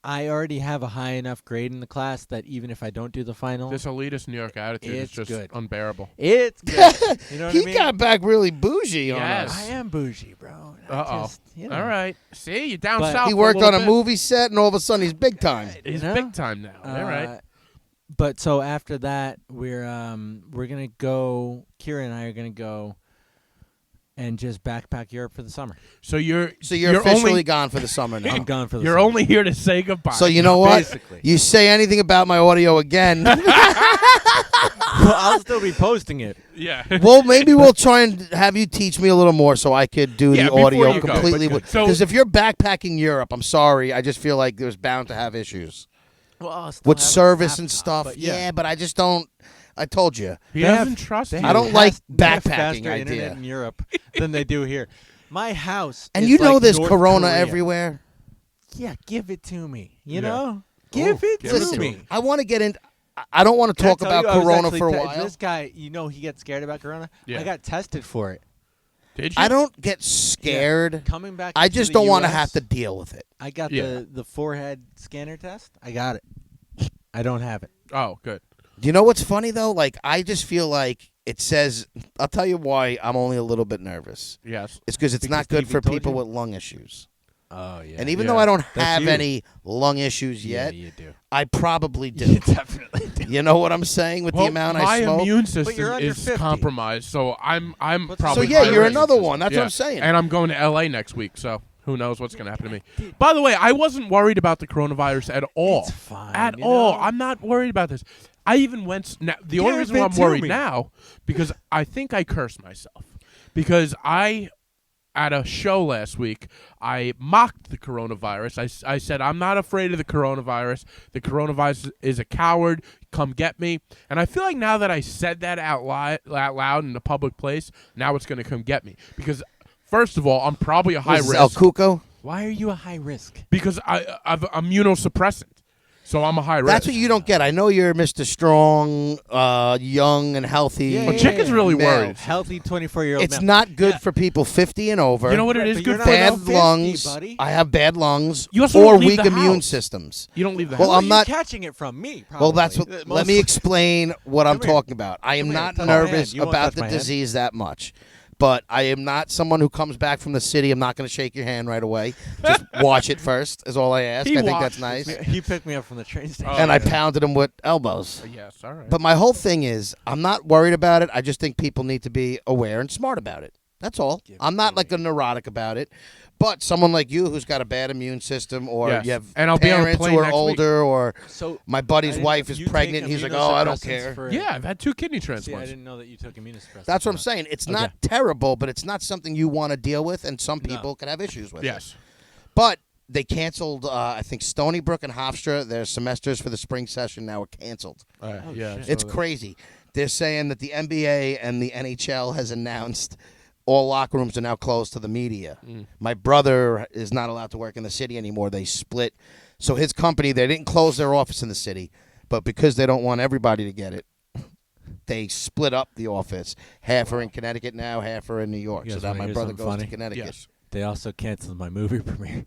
I already have a high enough grade in the class that even if I don't do the final, This elitist New York attitude is It's just good. unbearable. it's good. You know what He I mean? got back really bougie on Yes. us. I am bougie, bro. I Uh-oh. just, you know. All right. See, you're down But- south. He for worked on a little bit. movie set, and all of a sudden he's big time. He's You know? big time now. All right. But so after that, we're gonna go. Kira and I are gonna go and just backpack Europe for the summer. So you're Officially only gone for the summer now. I'm gone for the you're summer. only here to say goodbye. So you know what? Basically. You say anything about my audio again, Well, I'll still be posting it. yeah. well, maybe we'll try and have you teach me a little more so I could do Yeah, the before audio you go, completely. but good. So- Because if you're backpacking Europe, I'm sorry, I just feel like there's bound to have issues Well, I'll still with have a service and laptop, stuff. but Yeah, but I just don't. I told you. He They have- doesn't trust They you. I have don't like they have backpacking faster idea. internet in Europe than they do here. My house, And is you know like there's North Corona Korea. everywhere. Yeah, give it to me. You Yeah. know, give it give to it Listen, to me. him. I want to get in. I don't want to Can I talk tell about you, I was Corona actually for a te- while. This guy, you know, he gets scared about Corona. Yeah. I got tested for it. Did you? I don't get scared. Coming back. I into just the don't want to US, have to deal with it. I got Yeah. the forehead scanner test. I got it. I don't have it. Oh, good. Do you know what's funny though? Like I just feel like it says. I'll tell you why I'm only a little bit nervous. Yes. It's because it's Because not good Stevie for told people you? with lung issues. Oh yeah. And even Yeah. though I don't That's have you. any lung issues yet, yeah, you do. I probably do. You definitely do. You know what I'm saying with Well, the amount my I smoke? immune you're system under is 50. compromised, so I'm But- So probably. yeah, high you're risk. another one. That's Yeah. what I'm saying. And I'm going to LA next week, so who knows what's going to happen to me. By the way, I wasn't worried about the coronavirus at all. It's fine. At you all. know? I'm not worried about this. I even went. Now, the only Give reason why it I'm to worried me. now because I think I cursed myself because at a show last week, I mocked the coronavirus. I said, I'm not afraid of the coronavirus. The coronavirus is a coward. Come get me. And I feel like now that I said that out loud in a public place, now it's going to come get me. Because, first of all, I'm probably a high This is risk. El Cuco. Why are you a high risk? Because I've immunosuppressant. So I'm a high risk. That's what you don't get. I know you're Mr. Strong, young and healthy. Yeah, But Chick is really male. worried. Healthy 24-year-old. It's not good for people 50 and over. You know what it Right, is but good you're for? not Bad though? 50, lungs. buddy. I have bad lungs You also or don't leave weak the immune house. systems. You don't leave the Well, house. I'm not- catching it from me. Probably. Well, that's what. Let me explain what I'm Come here. talking about. I am Come here, not touch my hand. nervous You won't about touch the my hand. disease that much, but I am not someone who comes back from the city. I'm not going to shake your hand right away. Just watch it first. Is all I ask. He I think watched that's it. nice. He picked me up from the train station. Oh, And I yeah. pounded him with elbows. Yes, all right. But my whole thing is, I'm not worried about it. I just think people need to be aware and smart about it. That's all. Give I'm it not to like a neurotic about it. But someone like you who's got a bad immune system, or Yes. you have And I'll be on a parents plane who are next week. older, or So my I buddy's didn't wife know- is you take pregnant, he's like, oh, I don't immunosuppressants care. for- yeah, I've had 2 kidney See, I transplants. didn't know that you took immunosuppressants. That's what I'm for saying. It's Okay. not terrible, but it's not something you want to deal with, and some No. people can have issues with it. Yes. But they canceled. I think Stony Brook and Hofstra. Their semesters for the spring session now are canceled. Yeah, shit. It's crazy. They're saying that the NBA and the NHL has announced all locker rooms are now closed to the media. My brother is not allowed to work in the city anymore. They split. So his company, they didn't close their office in the city, but because they don't want everybody to get it, they split up the office. Half are in Connecticut now, half are in New York. You So guys now wanna my hear brother something goes to funny? Connecticut. Yes. They also canceled my movie premiere.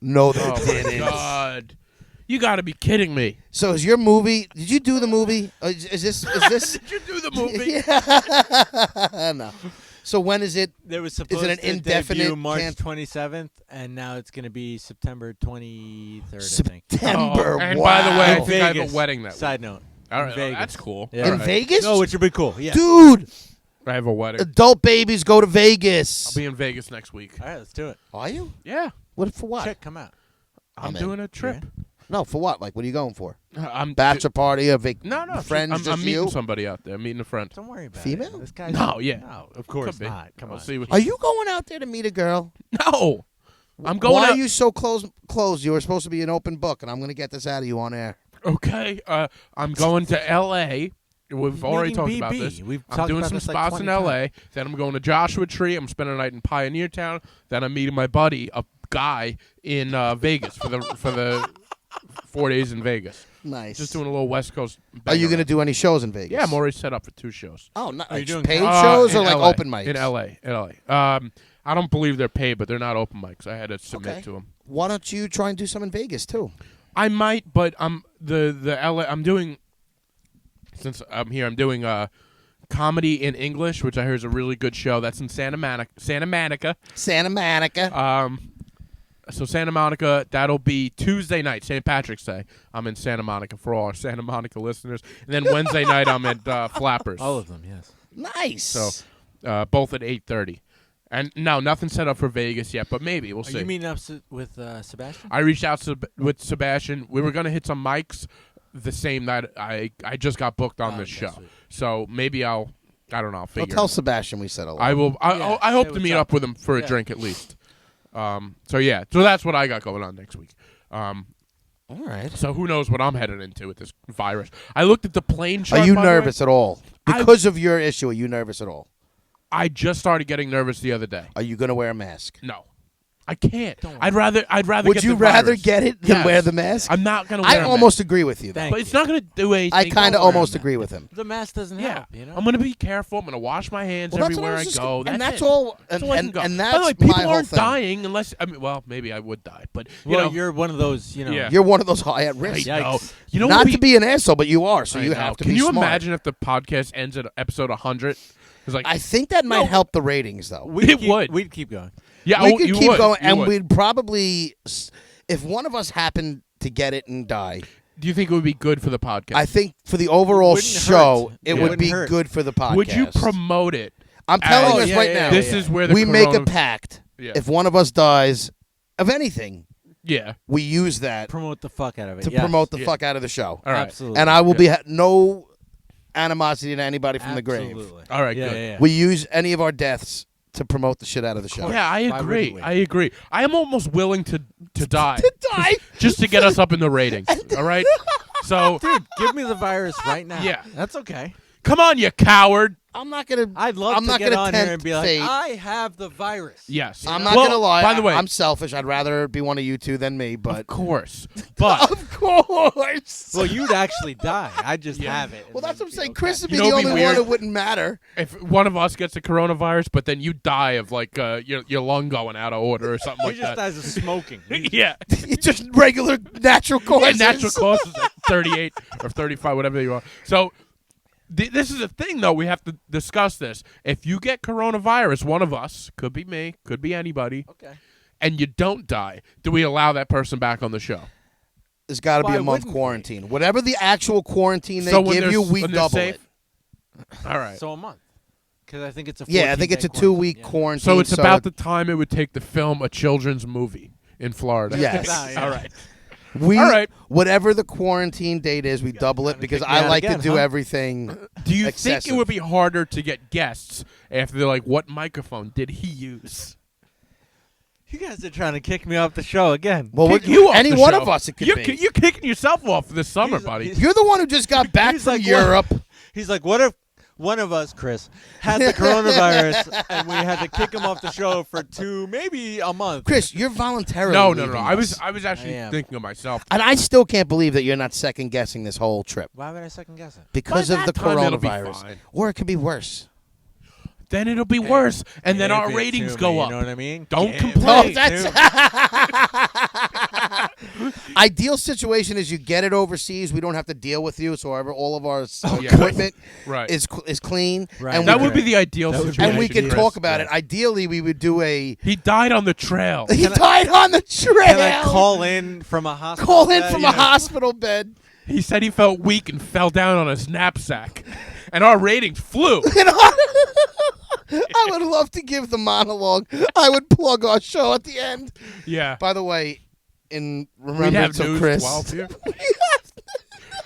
No, they Oh my didn't. God. You got to be kidding me. So is your movie? Did you do the movie? Is this? Did you do the movie? Yeah. No. So when is it? There was supposed an to indefinite debut March can- 27th, and now it's going to be September 23rd, I think. September. Oh, and wow. by the way, I In think I have Vegas. a wedding that Side week. note. All in right, Vegas. that's cool. Yeah. in All right. Vegas, No, which would be cool. Yeah. dude. I have a wedding. Adult babies go to Vegas. I'll be in Vegas next week. All right, let's do it. Are you? Yeah, What for? What? Check, come out. I'm I'm in. doing a trip. No, for what? Like, what are you going for? I'm Bachelor party? A No, friends? I'm just meeting you? somebody out there. I'm meeting a friend. Don't worry about Female? it. This guy's No, yeah. No, of course Could be. not. Come I'll on. see what Are you going out there to meet a girl? No, I'm going. Why out. are you so closed? You were supposed to be an open book, and I'm going to get this out of you on air. Okay, I'm going to L.A. We've already Meeting talked BB. about this. We've I'm talked doing about some this like spots 20 in L.A. Then I'm going to Joshua Tree. I'm spending a night in Pioneer Town. Then I'm meeting my buddy, a guy in Vegas for the 4 days in Vegas. Nice. Just doing a little West Coast. Are you going to to? do any shows in Vegas? Yeah, I'm already set up for 2 shows. Oh, no. Are you Like doing paid con- shows or in like LA. open mics? In L.A. In L.A. I don't believe they're paid, but they're not open mics. I had to submit Okay. to them. Why don't you try and do some in Vegas too? I might, but I'm the LA. I'm doing since I'm here. I'm doing comedy in English, which I hear is a really good show. That's in Santa Monica. Santa Monica. So Santa Monica. That'll be Tuesday night, St. Patrick's Day. I'm in Santa Monica for all our Santa Monica listeners, and then Wednesday night I'm at Flappers. All of them, yes. Nice. So both at 8:30. And no, nothing set up for Vegas yet, but maybe we'll Are see. you meeting up with Sebastian? I reached out with Sebastian. We were gonna hit some mics the same night. I just got booked on Oh, this okay, show, sweet. so maybe I don't know. I'll Well, figure. tell it out. Sebastian we said hello. I will. Yeah, I hope say to what's meet up. up with him for a Yeah. drink at least. So yeah, so that's what I got going on next week. All right. So who knows what I'm headed into with this virus? I looked at the plane chart. Are you by the way. nervous at all? I- Because of your issue, are you nervous at all? I just started getting nervous the other day. Are you going to wear a mask? No, I can't. Don't I'd rather. Would get you the rather virus. get it than Yes. wear the mask? I'm not gonna. I Wear a almost mask. agree with you, though. Thank But it's not gonna do anything. I kind of Don't wear almost a agree with him. The mask doesn't Yeah, help, you know? I'm gonna be careful. I'm gonna wash my hands Well, that's what everywhere I I was just go. gonna- and that's it. all. That's And, all I can and, go. and By the way, that's people my whole aren't thing. dying unless. I mean, well, maybe I would die, but you Well, know, you're one of those, you know. Yeah. You're one of those high at risk. I know. Yikes. You know, Not what to be an asshole, but you are, so I you know. have to Can be you smart. imagine if the podcast ends at episode 100? It's like, I think that might No. help the ratings, though. It would. We'd keep going. yeah, we oh, could you keep would. going, You and would. we'd probably, if one of us happened to get it and die, Do you think it would be good for the podcast? I think for the overall Wouldn't show, hurt. it Yeah. would Wouldn't be hurt. good for the podcast. Would you promote it? I'm telling Oh, us yeah, right yeah, now, yeah, This yeah. is where the we make a corona- pact. Yeah. If one of us dies of anything, Yeah. we use that Promote the fuck out of it. to yes. promote the Yeah. fuck out of the show. All right. Absolutely. And I will Yeah. be no animosity to anybody from the grave. Absolutely. All right, Yeah, good. yeah, yeah. We use any of our deaths to promote the shit out of the show. Yeah, I Why agree. wouldn't we? I agree. I am almost willing to die. To die? Just to get us up in the ratings. All right? So, Dude, give me the virus right now. Yeah. That's okay. come on, you coward. I'm not gonna. I'd love I'm to not get gonna on here tempt and be like, fate. I have the virus. Yes. I'm not Well, gonna lie. By the way, I'm selfish. I'd rather it be one of you two than me. of But course. But of course. Well, you'd actually die. I just Yeah. have it. Well, that's what I'm saying. Okay. Chris would be You know the what'd only be one weird? it wouldn't matter. if one of us gets the coronavirus, but then you die of like your lung going out of order or something He like just that. dies of smoking. Yeah. It's just regular natural Yeah, causes. natural causes at 38 or 35, whatever you are. So this is a thing, though. We have to discuss this. If you get coronavirus, one of us, could be me, could be anybody, Okay. and you don't die, do we allow that person back on the show? There's got to be Why a month wouldn't we? quarantine. Whatever the actual quarantine they So when give they're- you, we when they're double safe? it. All right. So a month. Because I think it's a Yeah, I think 14-day it's a quarantine. 2-week Yeah. quarantine. So it's about the time it would take to film a children's movie in Florida. Yes. Yeah. All right. We, All right. Whatever the quarantine date is, we double it because kick me I out like again, to do huh? everything. Do you think Excessive. it would be harder to get guests after they're like, what microphone did he use? You guys are trying to kick me off the show again. Well, Kick you off any the one show. of us, it could You're, be. you're kicking yourself off this summer, buddy. You're the one who just got back He's from like, what? Europe. He's like, what if one of us, Chris, had the coronavirus and we had to kick him off the show for maybe a month? Chris, you're voluntarily No. leaving I was us. actually I am. thinking of myself. And I still can't believe that you're not second guessing this whole trip Why would I second guess it? because By of the that time, it'll be coronavirus. fine. Or it could be worse. Then it'll be worse, and then Give our it ratings to go me, up. You know what I mean? Don't Give complain. it Oh, to me. Ideal situation is you get it overseas. We don't have to deal with you, so all of our yeah. equipment Right. is clean. Right. And That we would be the ideal That would be situation. and we actually can Chris, talk about yeah. it. Ideally, we would do a. He died on the trail. He died on the trail. Can I call in from a hospital? Call in bed? from yeah. a hospital bed. He said he felt weak and fell down on his knapsack, and our ratings flew. I would love to give the monologue. I would plug our show at the end. Yeah. By the way, in We'd have remembrance of News Chris, 12 here.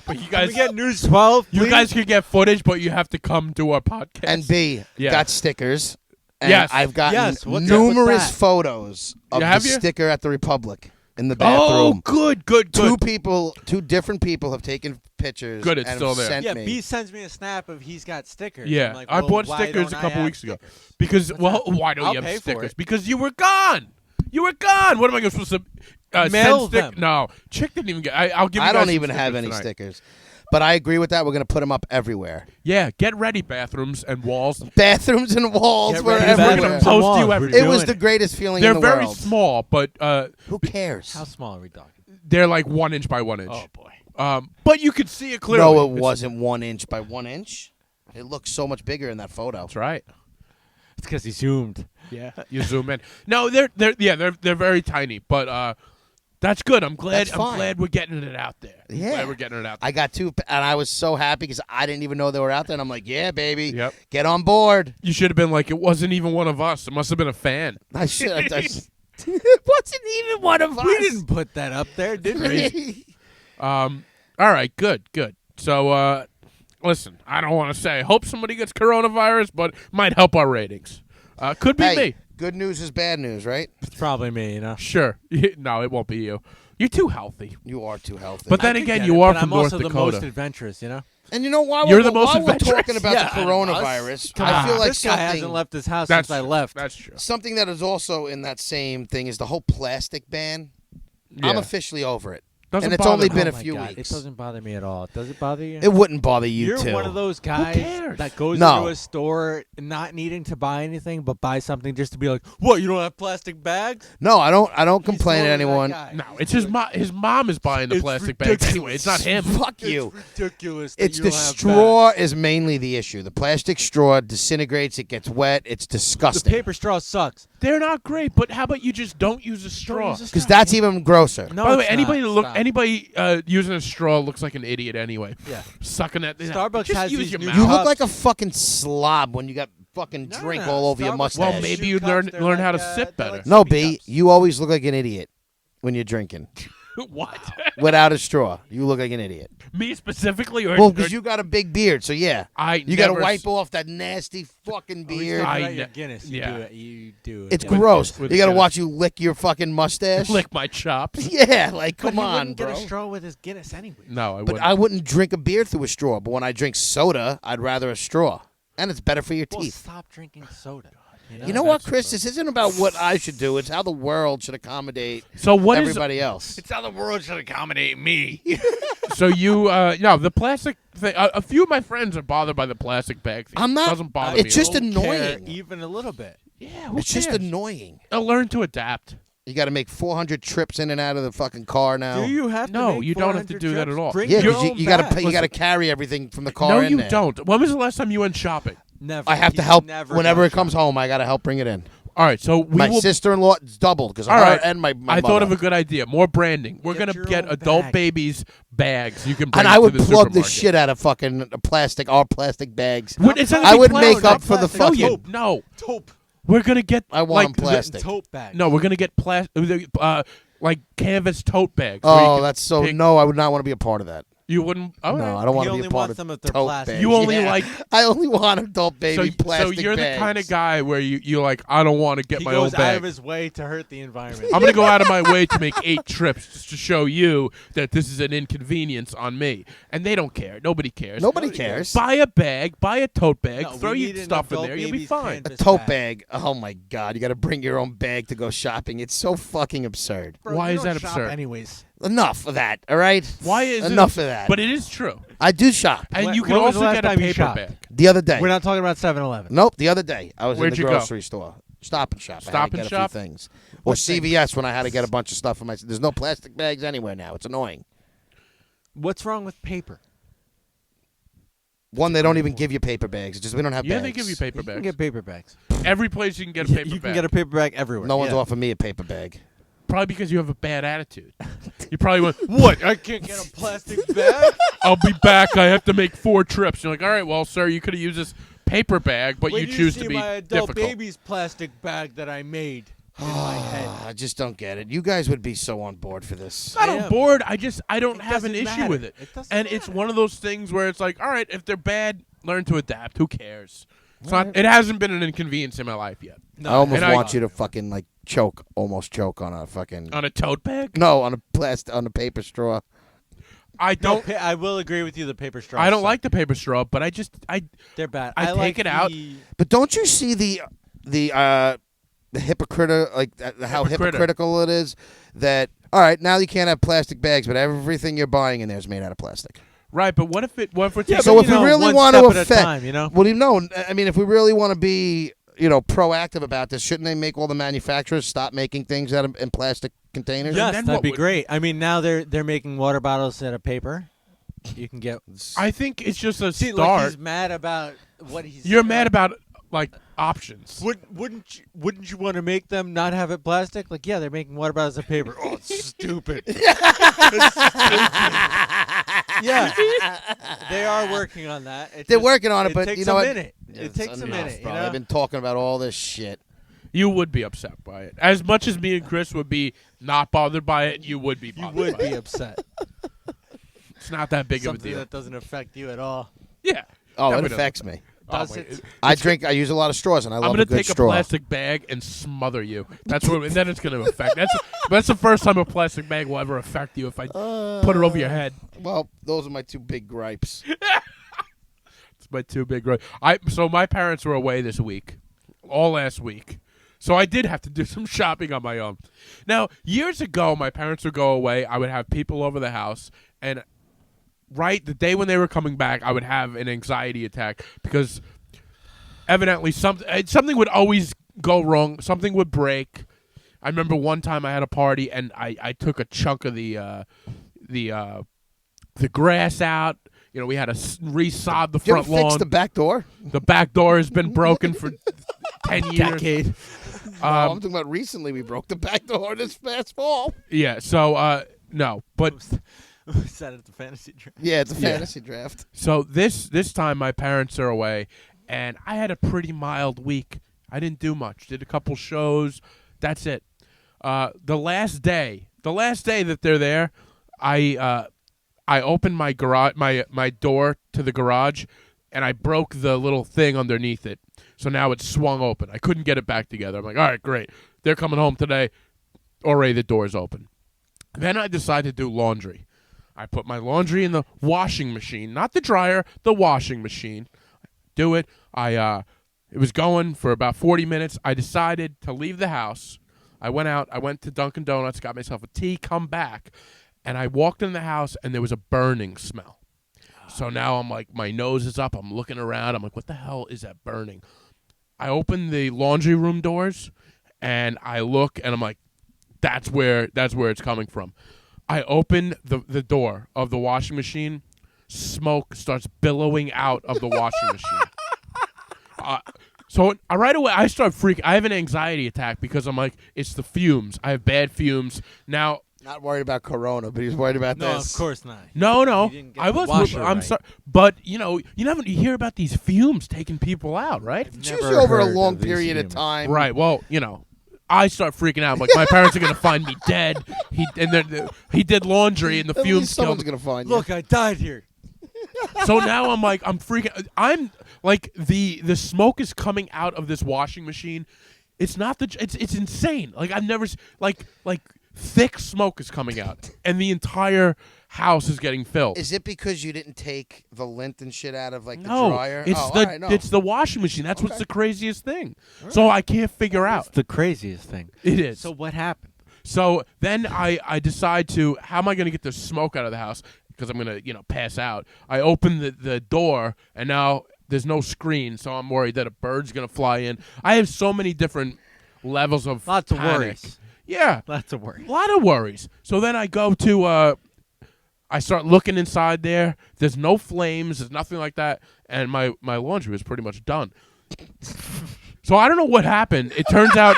But you Can guys, we get News 12? you please? guys could get footage, but you have to come to our podcast. and B Yeah. got stickers. And Yes. I've gotten Yes, what's up with numerous that? photos of You the have you? sticker at the Republic in the Oh, bathroom. good. Two different people have taken pictures. Good, it's and still have there. sent Yeah, me. B sends me a snap of he's got stickers. Yeah, I'm like, I well, bought why stickers don't a I couple have weeks ago. stickers? Because, What's well, that? why don't I'll you pay have for stickers? it. Because you were gone. You were gone. What am I supposed to Mail send them. No, Chick didn't even get. I'll give. You I guys don't some even have stickers any tonight. stickers. But I agree with that. We're going to put them up everywhere. Yeah, get ready, bathrooms and walls. Bathrooms and walls Get were ready, We're gonna everywhere. bathrooms and post walls. you We're everywhere. It was doing the greatest feeling They're in the very world. small, but Who cares? How small are we talking? they're like 1 inch by 1 inch. Oh boy. But you could see it clearly. No, it It's- wasn't 1 inch by 1 inch. It looks so much bigger in that photo. That's right. It's because he zoomed. Yeah, you zoom in. No, they're very tiny, but that's good. I'm glad. That's I'm fine. glad we're getting it out there. I'm Yeah. glad we're getting it out there. I got two, and I was so happy because I didn't even know they were out there. And I'm like, yeah, baby, Yep. get on board. You should have been like, it wasn't even one of us. It must have been a fan. I should. It wasn't even one of us. We didn't put that up there, did we? All right, good. So, listen, I don't want to say. Hope somebody gets coronavirus, but might help our ratings. Could be Hey, me. good news is bad news, right? It's probably me, you know. Sure. No, it won't be you. You're too healthy. You are too healthy. But then I could again, get you it, are but from I'm North also Dakota. the most adventurous, you know. and you know why You're we're, the most while we're adventurous. talking about Yeah, the out of us. coronavirus, Come I on. feel like this guy hasn't something. left his house That's since I true. left. That's true. Something that is also in that same thing is the whole plastic ban. I'm Yeah. officially over it. Doesn't and it's bother only me. been a Oh my few God, weeks. It doesn't bother me at all. Does it bother you? It wouldn't bother you You're too. one of those guys cares? that goes No. into a store not needing to buy anything, but buy something just to be like, "What? You don't have plastic bags?" No, I don't. I don't He's complain at totally that anyone. guy. No, it's his mom. His mom is buying the It's plastic bags ridiculous. anyway. It's not him. Fuck you. It's ridiculous. That It's you the don't have straw bags. is mainly the issue. The plastic straw disintegrates. It gets wet. It's The disgusting. paper straw sucks. They're not great, but how about you just don't use a straw? use a Because that's even grosser. No, By the way, it's anybody not. look Stop. anybody using a straw looks like an idiot anyway. Yeah. Sucking at Starbucks just has use these your new mouth. You cups. look like a fucking slob when you got fucking No, drink no, all over your Starbucks mustache. Well, maybe shoe you cups, learn they're how to like, sip they're better. like No, sippy B, cups. you always look like an idiot when you're drinking. What? Without a straw, you look like an idiot. Me specifically, or Well, because you got a big beard, so yeah. You got to never wipe off that nasty fucking Oh, he's beard. talking about I your ne- Guinness. yeah. You do it. It's yeah. gross. with You got to Guinness. watch you lick your fucking mustache. lick my chops. Yeah, like But come he on, wouldn't bro. get a straw with his Guinness anyway. No, I But wouldn't. I wouldn't drink a beer through a straw. But when I drink soda, I'd rather a straw, and it's better for your Well, teeth. stop drinking soda. You know what, That's Chris? This isn't about what I should do. It's how the world should accommodate So what is? everybody else. It's how the world should accommodate me. So you no the plastic thing. A few of my friends are bothered by the plastic bag thing. I'm not- Doesn't bother it's me. just at all. Don't care annoying. even a little bit. Yeah, who It's just cares? annoying. I'll learn to adapt. You got to make 400 trips in and out of the fucking car now. Do you have to No, make you don't have to 400 do that trips? at all. Bring Yeah, your because own you got to bag. pay. You got to carry everything from the car No, in you there. don't. When was the last time you went shopping? Never. I have to He's help never whenever gone it comes shopping. home. I got to help bring it in. All right, so we My will. sister-in-law it's doubled because All her right, and my I thought of mother. a good idea. More branding. We're Get gonna your get own adult bag. babies bags. You can bring And I to would the plug the supermarket. shit out of fucking our plastic bags. What- it's not I gonna be would plastic. make up for the No, fucking. you no. Taupe. We're gonna get. I want like, them plastic. Taupe bag. No, we're gonna get plastic. Like canvas tote bags. where you Oh, can that's so. pick- No, I would not want to be a part of that. You wouldn't. Oh, No, I don't want He to be only a part wants of them if they're tote plastic. bags. You only Yeah. like- I only want adult baby so plastic you're bags. the kind of guy where you're like, I don't want to get He my own goes out bag. of his way to hurt the environment. I'm gonna go out of my way to make 8 trips just to show you that this is an inconvenience on me, and they don't care. Nobody cares. Nobody cares. Buy a bag, buy a tote bag, No, throw we your need an stuff in adult there, you'll be baby's fine. A canvas tote bag. Oh my God! You got to bring your own bag to go shopping. It's so fucking absurd. Bro, Why you is don't that shop absurd? Anyways, Enough of that. All right. Why is enough it? of that? But it is true, I do shop. and When- you can when was also the last get a time you paper shopped? bag. The other day. we're not talking about 7-Eleven. Nope. The other day I was Where'd in the you go? grocery store. Stop and Shop. I had Stop to and get Shop? A few things. Or CVS when I had to get a bunch of stuff for my. There's no plastic bags anywhere now. It's annoying. What's wrong with paper? One, they don't even give you paper bags. It's just we don't have Yeah, bags. they give you paper You can bags. get paper bags. Every place you can get a Yeah, paper you bag. can get a paper bag everywhere. No one's Yeah. offering me a paper bag. Probably because you have a bad attitude. You probably went, what? I can't Get a plastic bag. I'll be back. I have to make 4 trips. You're like, all right, well, sir, you could have used this paper bag, but When you choose to see be my adult difficult. baby's plastic bag that I made in my head. I just don't get it. You guys would be so on board for this. I'm I not am. bored. I don't It have an doesn't issue matter. with it. It doesn't And it's matter. one of those things where it's like, all right, if they're bad, learn to adapt. Who cares? It's not. It hasn't been an inconvenience in my life yet. I almost And want you to fucking like almost choke on a fucking. On a tote bag, No, on a paper straw. I No, don't. I will agree with you. The paper straws. I don't suck. like the paper straw, but They're bad. I like take it out. the- But don't you see the hypocrite like how Hypocrite. hypocritical it is that all right now you can't have plastic bags, but everything you're buying in there is made out of plastic. right. But what if we're Yeah, taking So but if you we know, really one want to step at a affect, time, you know? well, I mean, if we really want to be, proactive about this, shouldn't they make all the manufacturers stop making things out of in plastic containers? Yes, then that'd what be would- great. I mean, now they're making water bottles out of paper. You can get. I think it's just a See, start. like he's mad about what he's. You're mad about like options. Wouldn't you want to make them not have it plastic? Like, yeah, they're making water bottles of paper. Oh, it's stupid. Yeah, they are working on that. They're working on it, but takes you know a what? minute. It It's takes a enough, minute. bro. You know? I've been talking about all this shit. You would be upset by it. As much as me and Chris would be not bothered by it, you would be You bothered would by be it. upset. It's not that big of a Something deal. that doesn't affect you at all. Yeah. Oh, That it would- affects me. Does wait, it? I use a lot of straws, and I I'm love gonna a good take straw. a plastic bag and smother you. That's what, and then it's gonna affect. That's the first time a plastic bag will ever affect you if I put it over your head. Well, those are my two big gripes. It's my too big. So my parents were away this week, all last week. So I did have to do some shopping on my own. Now, years ago, my parents would go away. I would have people over the house, and right the day when they were coming back, I would have an anxiety attack because evidently something would always go wrong. Something would break. I remember one time I had a party and I took a chunk of the grass out. You know, we had to resod the Did you ever front lawn. fix the back door? The back door has been broken for 10 years. Decade. I'm talking about recently. We broke the back door this past fall. Yeah, so no, but Was that at the fantasy draft? Yeah, it's a Yeah. fantasy draft. so this time my parents are away, and I had a pretty mild week. I didn't do much. Did a couple shows. That's it. The last day that they're there, I opened my garage, my door to the garage, and I broke the little thing underneath it. So now it's swung open. I couldn't get it back together. I'm like, all right, great. They're coming home today. Already the door's open. Then I decided to do laundry. I put my laundry in the washing machine, not the dryer, the washing machine. Do it. It was going for about 40 minutes. I decided to leave the house. I went out. I went to Dunkin' Donuts, got myself a tea, come back, and I walked in the house, and there was a burning smell. So now I'm like, my nose is up. I'm looking around. I'm like, what the hell is that burning? I open the laundry room doors, and I look, and I'm like, that's where it's coming from. I open the door of the washing machine. Smoke starts billowing out of the washing machine. So right away, I start freaking. I have an anxiety attack because I'm like, it's the fumes. I have bad fumes. Now, Not worried about Corona, but he's worried about No, this. of course not. no, You didn't get I the was. washer I'm right. sorry, but you hear about these fumes taking people out, right? It's Never usually over a heard long of these period of fumes. time. Right. Well, I start freaking out. I'm like, my parents are gonna find me dead. He did laundry and the At fumes least someone's killed. gonna find you. Look, I died here. So now I'm like, I'm freaking. I'm like the smoke is coming out of this washing machine. It's not it's insane. Like I've never like thick smoke is coming out, and the entire house is getting filled. Is it because you didn't take the lint and shit out of like the No, dryer? it's oh, the all right, no. it's the washing machine. That's what's the craziest thing. So I can't figure It's out. the craziest thing. It is. So what happened? So then I decide to, how am I going to get the smoke out of the house? Because I'm going to, pass out. I open the door, and now there's no screen, so I'm worried that a bird's going to fly in. I have so many different levels of Lots of panic. worries. Yeah, Lots of worries. a lot of worries. So then I go to, I start looking inside there. There's no flames. There's nothing like that. And my laundry was pretty much done. So I don't know what happened. It turns out,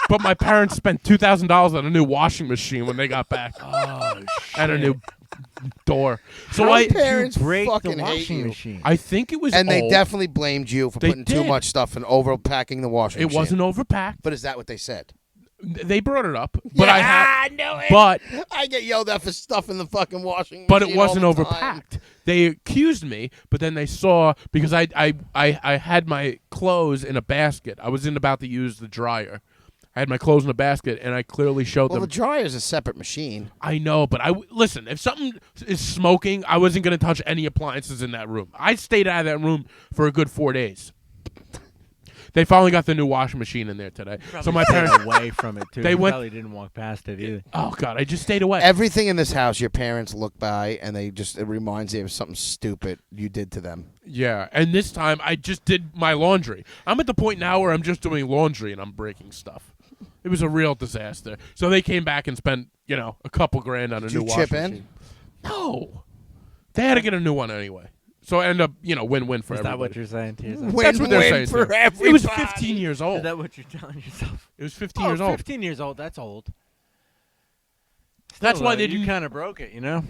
but my parents spent $2,000 on a new washing machine when they got back. Oh, And a new door. So How I parents break fucking the hate washing you. machine. I think it was And they old. definitely blamed you for They putting too did. much stuff and overpacking the washing It machine. wasn't overpacked. But is that what they said? They brought it up, but I had, I know it. but I get yelled at for stuff in the fucking washing machine. but it wasn't all the time. overpacked. They accused me, but then they saw, because I had my clothes in a basket. I was about to use the dryer. I had my clothes in a basket, and I clearly showed Well, them. the dryer is a separate machine. I know, but listen. If something is smoking, I wasn't going to touch any appliances in that room. I stayed out of that room for a good 4 days. They finally got the new washing machine in there today. So my Probably parents. stayed away from it too. They They went- probably didn't walk past it either. Oh God, I just stayed away. Everything in this house, your parents look by and it reminds you of something stupid you did to them. Yeah, and this time I just did my laundry. I'm at the point now where I'm just doing laundry and I'm breaking stuff. It was a real disaster. So they came back and spent, a couple grand on a Did new you washing chip in? machine. No, they had to get a new one anyway. So I end up, win-win for Is that what everybody. you're saying to yourself? That's what they're saying. for too. everybody. It was 15 years old. Is that what you're telling yourself? It was 15 years old. 15 years old. That's old. That's Still, why though, they you didn't. kind of broke it, you know.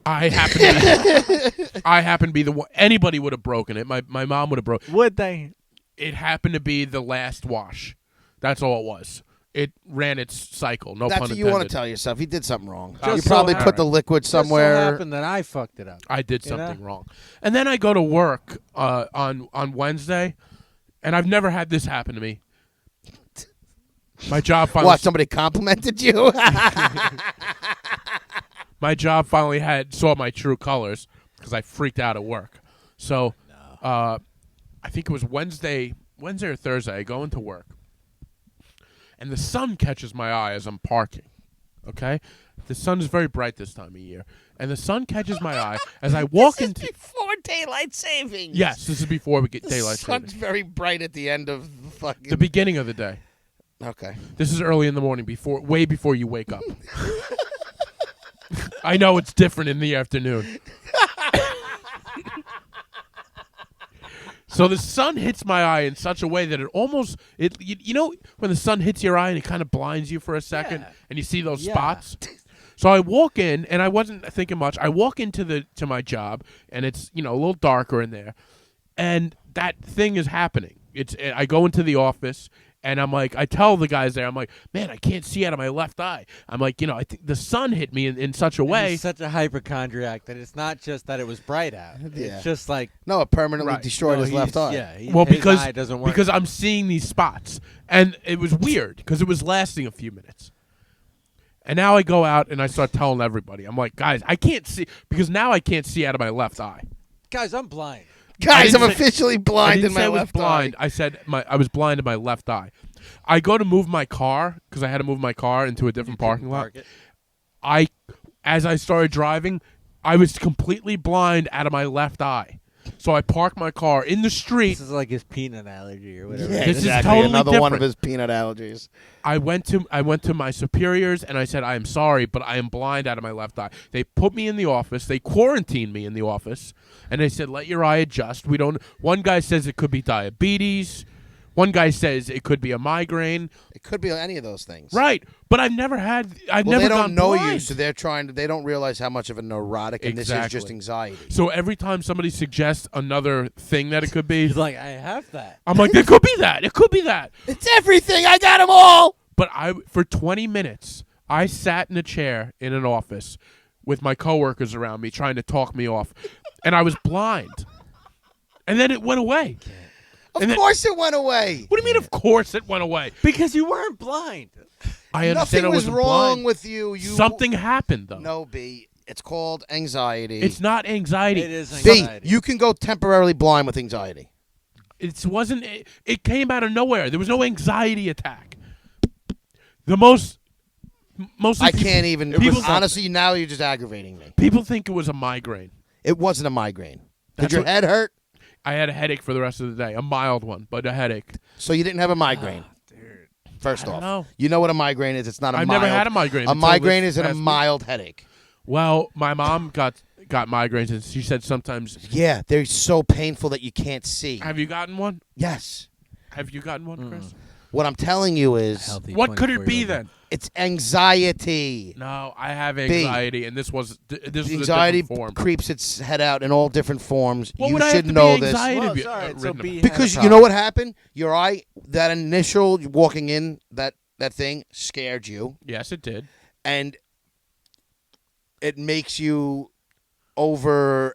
I happen to be the one. Anybody would have broken it. My mom would have broke. Would they? It happened to be the last wash. That's all it was. It ran its cycle. No That's pun what intended. you want to tell yourself. He did something wrong. Just You so probably happened. put the liquid Just so somewhere. happened that I fucked it up. I did You know? something wrong. And then I go to work on Wednesday, and I've never had this happen to me. My job finally. What? Somebody complimented you? My job finally saw my true colors because I freaked out at work. So, I think it was Wednesday or Thursday. I go into work, and the sun catches my eye as I'm parking. Okay, the sun is very bright this time of year, and the sun catches my eye as I walk into. before daylight savings. Yes, this is before we get The daylight sun's savings. very bright at the end of the fucking. The beginning of the day. Okay. This is early in the morning, way before you wake up. I know it's different in the afternoon. So the sun hits my eye in such a way that it almost when the sun hits your eye and it kind of blinds you for a second Yeah. and you see those Yeah. spots. So I walk in and I wasn't thinking much. I walk into my job and it's a little darker in there, and that thing is happening. I go into the office. And I'm like, I tell the guys there, I'm like, man, I can't see out of my left eye. I'm like, I think the sun hit me in such a way. He's such a hypochondriac that it's not just that it was bright out. Yeah. It's just like No, it permanently Right. destroyed no, his left he's- eye. Yeah. Well, his because eye doesn't work. I'm seeing these spots, and it was weird because it was lasting a few minutes. And now I go out and I start telling everybody, I'm like, guys, I can't see because now I can't see out of my left eye. guys, I'm blind. Guys, didn't I'm say- officially I blind didn't in say my I was left blind. eye. I said I was blind in my left eye. I go to move my car because I had to move my car into a different parking lot. Park it. As I started driving, I was completely blind out of my left eye. So I parked my car in the street. This is like his peanut allergy or whatever. Yeah, This is exactly. totally Another one of different. his peanut allergies. I went to my superiors and I said, I am sorry, but I am blind out of my left eye. They put me in the office. They quarantined me in the office, and they said, let your eye adjust. One guy says it could be diabetes. One guy says it could be a migraine. It could be any of those things. Right, but I've never Well, never they don't gone know blind. you, so they don't realize how much of a neurotic, and this is just Exactly. anxiety. So every time somebody suggests another thing that it could be, He's like, I have that. I'm like, it could be that. It could be that. It's everything. I got them all. But for 20 minutes, I sat in a chair in an office with my coworkers around me trying to talk me off, and I was blind. And then it went away. Of course it went away. What do you mean? Of course it went away. Because you weren't blind. I understand Nothing I was wasn't wrong blind. with you. Something happened though. No, B. It's called anxiety. It's not anxiety. It is B. anxiety. You can go temporarily blind with anxiety. It wasn't. It came out of nowhere. There was no anxiety attack. The most. Mostly I can't even. People, Honestly, now you're just aggravating me. people think it was a migraine. It wasn't a migraine. That's Did your what- head hurt? I had a headache for the rest of the day. A mild one, but a headache. So you didn't have a migraine. First I don't off, know. you know what a migraine is. It's not a I've mild. never had a migraine. A until migraine this is a past week. mild headache. Well, my mom got migraines, and she said sometimes. Yeah, they're so painful that you can't see. Have you gotten one? Yes. Have you gotten one, Chris? What I'm telling you is, Healthy What could it be 24-year-old. then? it's anxiety. No, I have anxiety, and this was this The was anxiety a different form. creeps its head out in all different forms. What you would I should have to know be this. anxiety Well, be- it's all right, so ridden be- about? Because had a you know problem. what happened? Your eye, that initial walking in, that thing scared you, Yes, it did. and it makes you over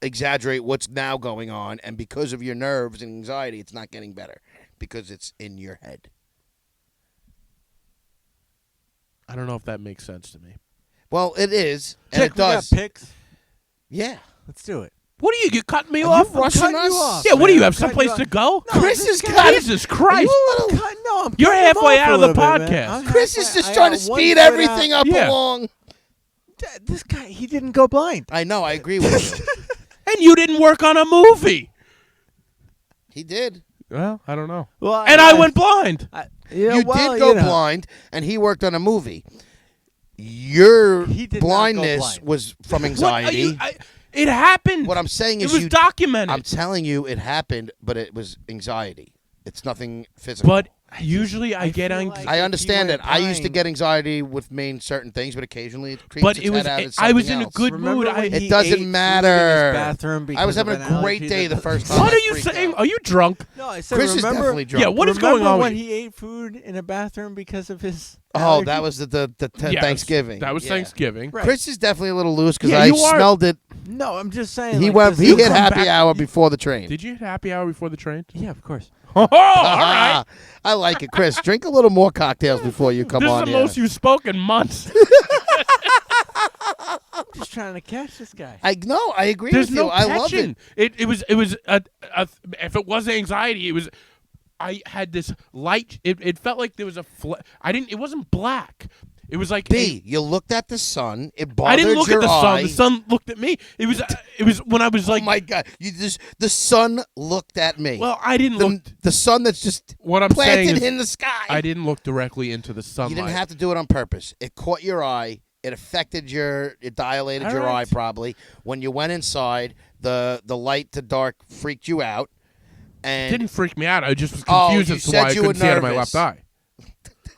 exaggerate what's now going on, and because of your nerves and anxiety, it's not getting better because it's in your head. I don't know if that makes sense to me. Well, it is, and Check, it does. We got picks. Yeah. Let's do it. What are you cutting me Are off? you rushing cutting us? you off. Yeah, what do you man. have? I'm cutting Someplace you to off. go? No, Chris this is guy- got it. Jesus Are Christ! you a little- No, I'm You're cutting him halfway off out a of the little bit, man. podcast. I'm Chris is halfway- just I trying to got one speed foot out. everything up Yeah. along. This guy, he didn't go blind. I know. I agree with you. And you didn't work on a movie. He did. Well, I don't know. Well, And I went blind. You did go blind, and he worked on a movie. Your He did not go blindness blind. was from What are anxiety. you- it happened. What I'm saying it is, was you. documented. I'm telling you, it happened, but it was anxiety. It's nothing physical. But usually I get feel anxiety. like- I if understand you it. went I used to blind- get anxiety with main certain things, but occasionally it creeps But its it was. head out as I was something in a else. good Remember mood. when I, he It doesn't ate food in his matter. bathroom I was because of having an a great allergy day that- the first time. what I are you freaked saying? out. Are you drunk? No, I said Chris is remember. definitely drunk. Yeah. What is remember going on when with you? he ate food in a bathroom because of his? Oh, allergy? that was the Yes, Thanksgiving. That was Yeah. Thanksgiving. Right. Chris is definitely a little loose because Yeah, I you are- smelled it. No, I'm just saying. He like, went. this- He you hit come happy back- hour before the train. Did you hit happy hour before the train? Yeah, of course. Oh, all right. I like it, Chris. Drink a little more cocktails before you come This on is the here. most you've spoken months. I'm just trying to catch this guy. I no, I agree There's with no you. I love catching. it. It was if it was anxiety, it was. I had this light. It felt like there was a. I didn't. It wasn't black. It was like B, you looked at the sun. It I bothered didn't look your at the sun. eye. The sun looked at me. It was. It was when I was Oh like. my God! You just the sun looked at me. Well, I didn't look. the sun that's just What I'm saying planted is, in the sky. I didn't look directly into the You sunlight. didn't have to do it on purpose. It caught your eye. It affected it dilated All your right. eye probably. When you went inside, the light to dark freaked you out. It And didn't freak me out. I just was Oh, confused you as to said why I you couldn't were see out of my nervous. left eye.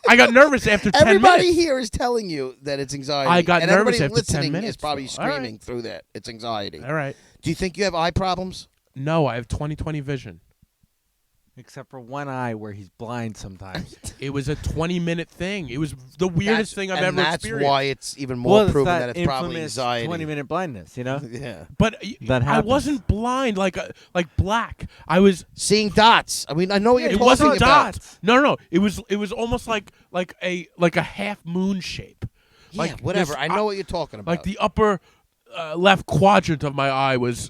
I got nervous after 10 everybody minutes. here is telling you that it's anxiety. I got and nervous everybody after 10 listening minutes, is probably though. All right. screaming through that. It's anxiety. All right. Do you think you have eye problems? No, I have 20/20 vision. Except for one eye where he's blind sometimes. It was a 20-minute thing. It was the weirdest thing I've ever that's experienced. why it's even more it's proven that that it's probably infamous anxiety. 20-minute blindness, you know? Yeah. But That I happens. wasn't blind like black. I was. Seeing dots. I mean, I know what you're It talking wasn't about. dots. No. It was almost like a half moon shape. Yeah, Like whatever. this- I know what you're talking about. Like the upper left quadrant of my eye was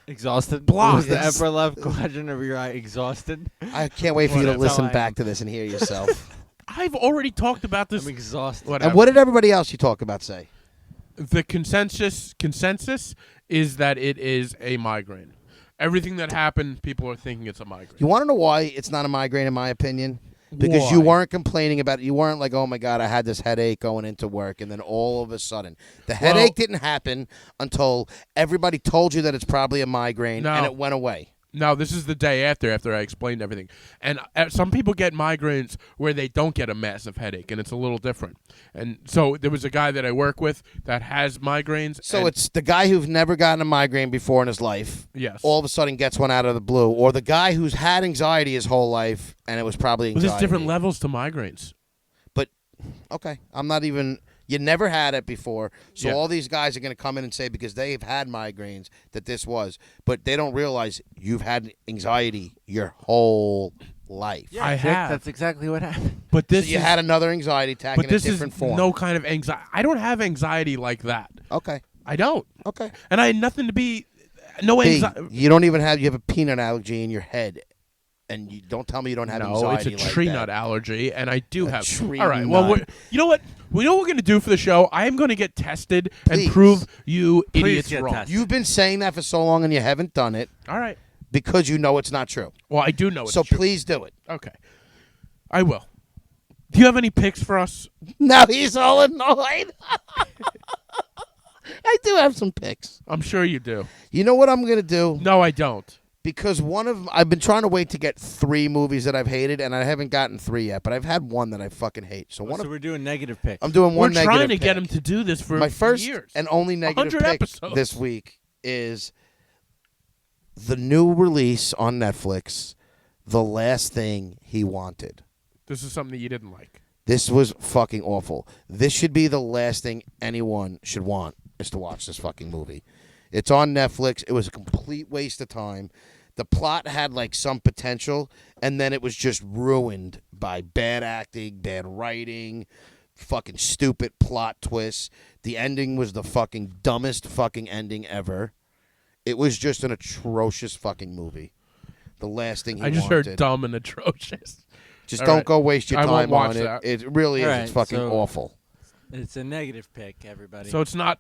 Exhausted? Blocked. Was the Yes. upper left quadrant of your eye exhausted? I can't wait for you to Well, that's listen how I back am. to this and hear yourself. I've already talked about this. I'm exhausted. Whatever. And what did everybody else you talk about say? The consensus is that it is a migraine. Everything that happened, people are thinking it's a migraine. You want to know why it's not a migraine, in my opinion? Because you Why? weren't complaining about it. You weren't like, oh my God, I had this headache going into work. And then all of a sudden, the headache didn't happen until everybody told you that it's probably a migraine No. and it went away. No, this is the day after I explained everything. And some people get migraines where they don't get a massive headache, and it's a little different. And so there was a guy that I work with that has migraines. So and it's the guy who's never gotten a migraine before in his life. Yes. All of a sudden gets one out of the blue, or the guy who's had anxiety his whole life and it was probably Well, anxiety. there's different levels to migraines. But okay, I'm not even. You never had it before, so Yeah. all these guys are going to come in and say because they've had migraines that this was, but they don't realize you've had anxiety your whole life. Yeah, I Chick, have. That's exactly what happened. But So this you is, had another anxiety attack but in a this is different form. no kind of anxiety. I don't have anxiety like that. Okay, I don't. okay. And I had nothing to be. No B, anxiety. you don't even have. You have a peanut allergy in your head, and you don't tell me you don't have No, anxiety. it's a like tree that. nut allergy, and I do A have. tree All right. Well, nut. you know what? We know what we're going to do for the show. I am going to get tested Please. and prove you Please idiots get wrong. tested. You've been saying that for so long, and you haven't done it All right. because you know it's not true. Well, I do know it's So true. please do it. Okay. I will. Do you have any picks for us? Now he's all annoyed. I do have some picks. I'm sure you do. You know what I'm gonna do? No, I don't. Because I've been trying to wait to get 3 movies that I've hated, and I haven't gotten 3 yet. But I've had one that I fucking hate. So So we're doing negative picks. I'm doing one We're negative. trying to get pick. him to do this for My first years. and only negative 100 pick episodes. this week is the new release on Netflix, The Last Thing He Wanted. This is something that you didn't like. This was fucking awful. This should be the last thing anyone should want, is to watch this fucking movie. It's on Netflix. It was a complete waste of time. The plot had like some potential, and then it was just ruined by bad acting, bad writing, fucking stupid plot twists. The ending was the fucking dumbest fucking ending ever. It was just an atrocious fucking movie. The Last Thing He I just Wanted. heard dumb and atrocious. Just All don't right. go waste your I time won't watch on it. that. It really is. All It's right, fucking so- awful. It's a negative pick, everybody. So it's not.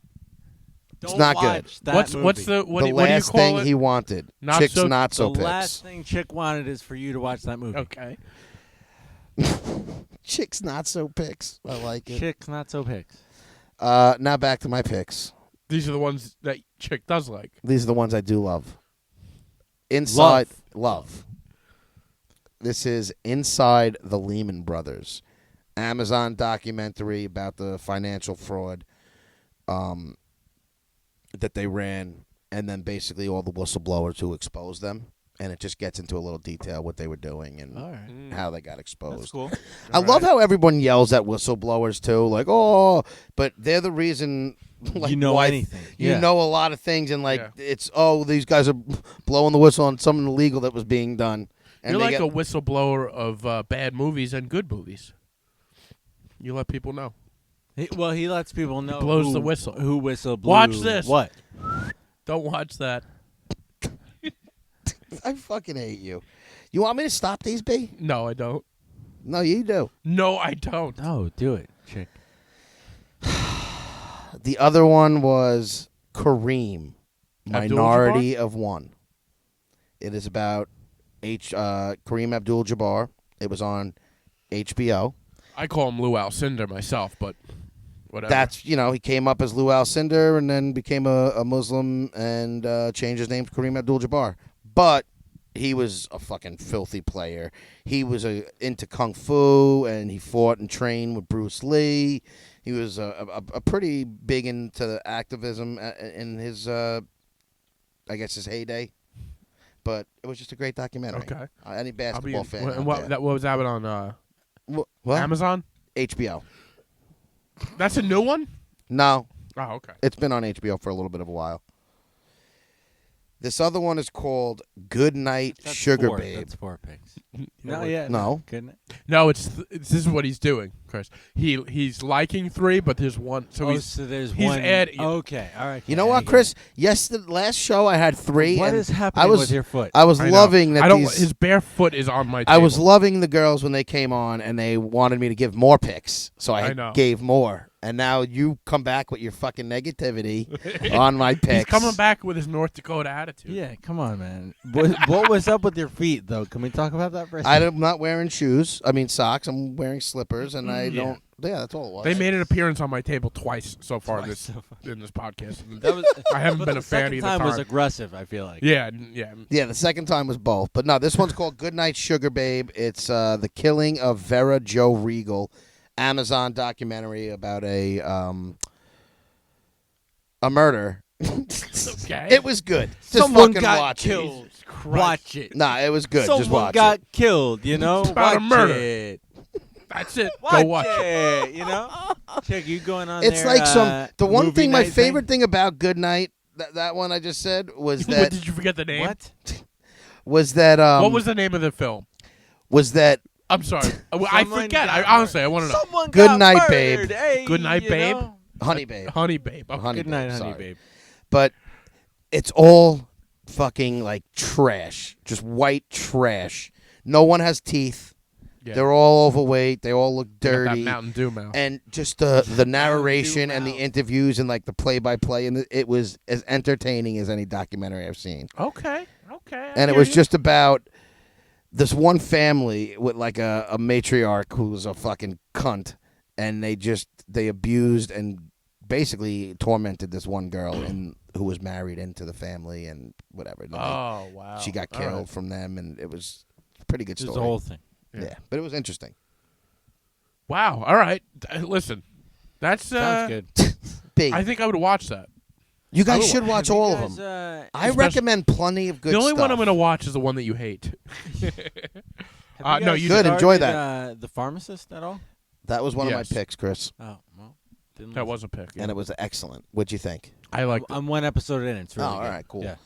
Don't not good. watch that What's movie. the what, The do, what do you Last call Thing it? He Wanted. Not Chicks so- Not So the Picks. last thing Chick wanted is for you to watch that movie. Okay. Chicks Not So Picks. I like it. Chick's not so picks. Now back to my picks. These are the ones that Chick does like. These are the ones I do love. Inside Love. This is Inside the Lehman Brothers. Amazon documentary about the financial fraud that they ran, and then basically all the whistleblowers who exposed them. And it just gets into a little detail what they were doing and All right. how they got exposed. That's cool. I love how everyone yells at whistleblowers too, like "oh," but they're the reason. Like, You know why anything. You Yeah. know a lot of things, and like Yeah. it's these guys are blowing the whistle on something illegal that was being done. And You're they like get- a whistleblower of bad movies and good movies. You let people know. He lets people know. blows who, the whistle. Who whistle blew. Watch this. What? Don't watch that. I fucking hate you. You want me to stop these, B? No, I don't. No, you do. No, I don't. No, do it, Chick. The other one was Kareem, Minority of One. It is about Kareem Abdul-Jabbar. It was on HBO. I call him Lou Alcindor myself, but whatever. That's, he came up as Lou Alcindor and then became a Muslim and changed his name to Kareem Abdul-Jabbar. But he was a fucking filthy player. He was into Kung Fu, and he fought and trained with Bruce Lee. He was a pretty big into the activism in his, I guess, his heyday. But it was just a great documentary. Okay. Any I'll be basketball in- fan and out what, there. that, what was that on What? Amazon? HBO. That's a new one? No, Oh, okay. it's been on HBO for a little bit of a while. This other one is called Good Night, That's Sugar 4. Babe. That's 4 picks. No, No, yeah. No. Couldn't it? No, this is what he's doing, Chris. He's liking 3, but there's one. So So there's he's one. adding- Okay. All right. You know what, Chris? Yes, the last show I had 3. What and is happening I was, with your foot? I was I know. loving that I don't. these. His bare foot is on my table. I was loving the girls when they came on, and they wanted me to give more picks, so I know. gave more. And now you come back with your fucking negativity on my picks. He's coming back with his North Dakota attitude. Yeah, come on, man. What was up with your feet, though? Can we talk about that for a second? I'm not wearing shoes. I mean socks. I'm wearing slippers, and I Yeah. don't. Yeah, that's all it was. They made an appearance on my table twice so far Twice this so far. in this podcast. That was, I haven't but been the a fan second either time time. was aggressive, I feel like. Yeah. Yeah, the second time was both. But no, this one's called Goodnight Sugar Babe. It's the killing of Vera Jo Regal, Amazon documentary about a murder. Okay. It was good. Just Someone fucking got watch killed. Jesus Christ. Watch it. Nah, it was good. Just Someone watch got it. killed, you know? It's about a Watch murder. it. That's it. Watch Go watch it. it. You know? Check, you going on It's their, like some. The one movie thing, my night favorite thing about Goodnight, that one I just said was What, that did you forget the name? What? was that What was the name of the film? was that I'm sorry. I Someone forget. got Honestly, I want to know. Someone Good got night, murdered. babe. Hey, Good night, you babe. know? Honey Babe? Honey Babe. Okay. Honey Good night, Babe, honey, sorry. babe. But it's all fucking like trash, just white trash. No one has teeth. Yeah. They're all overweight. They all look They got that dirty. Mountain Dew mouth. And just the narration and the mouth. interviews and like the play-by-play, and it was as entertaining as any documentary I've seen. Okay. I And it hear was you. just about this one family with like a matriarch who was a fucking cunt, and they abused and basically tormented this one girl and who was married into the family and whatever. And then Oh wow. she got All killed right. from them, and it was a pretty good Just story. the whole thing. Yeah, but it was interesting. Wow. All right. Listen, that's Sounds good. Big. I think I would watch that. You guys will. should watch Have you all guys, of them. I especially- recommend plenty of good the only stuff. one I'm going to watch is the one that you hate. have no, guys you Good, enjoy started, The Pharmacist at all? That was one Yes. of my picks, Chris, Oh, well. Didn't That listen. was a pick. Yeah. and it was excellent. What'd you think? I like. I'm one episode in. It's really Oh, all good. right, cool. Yeah.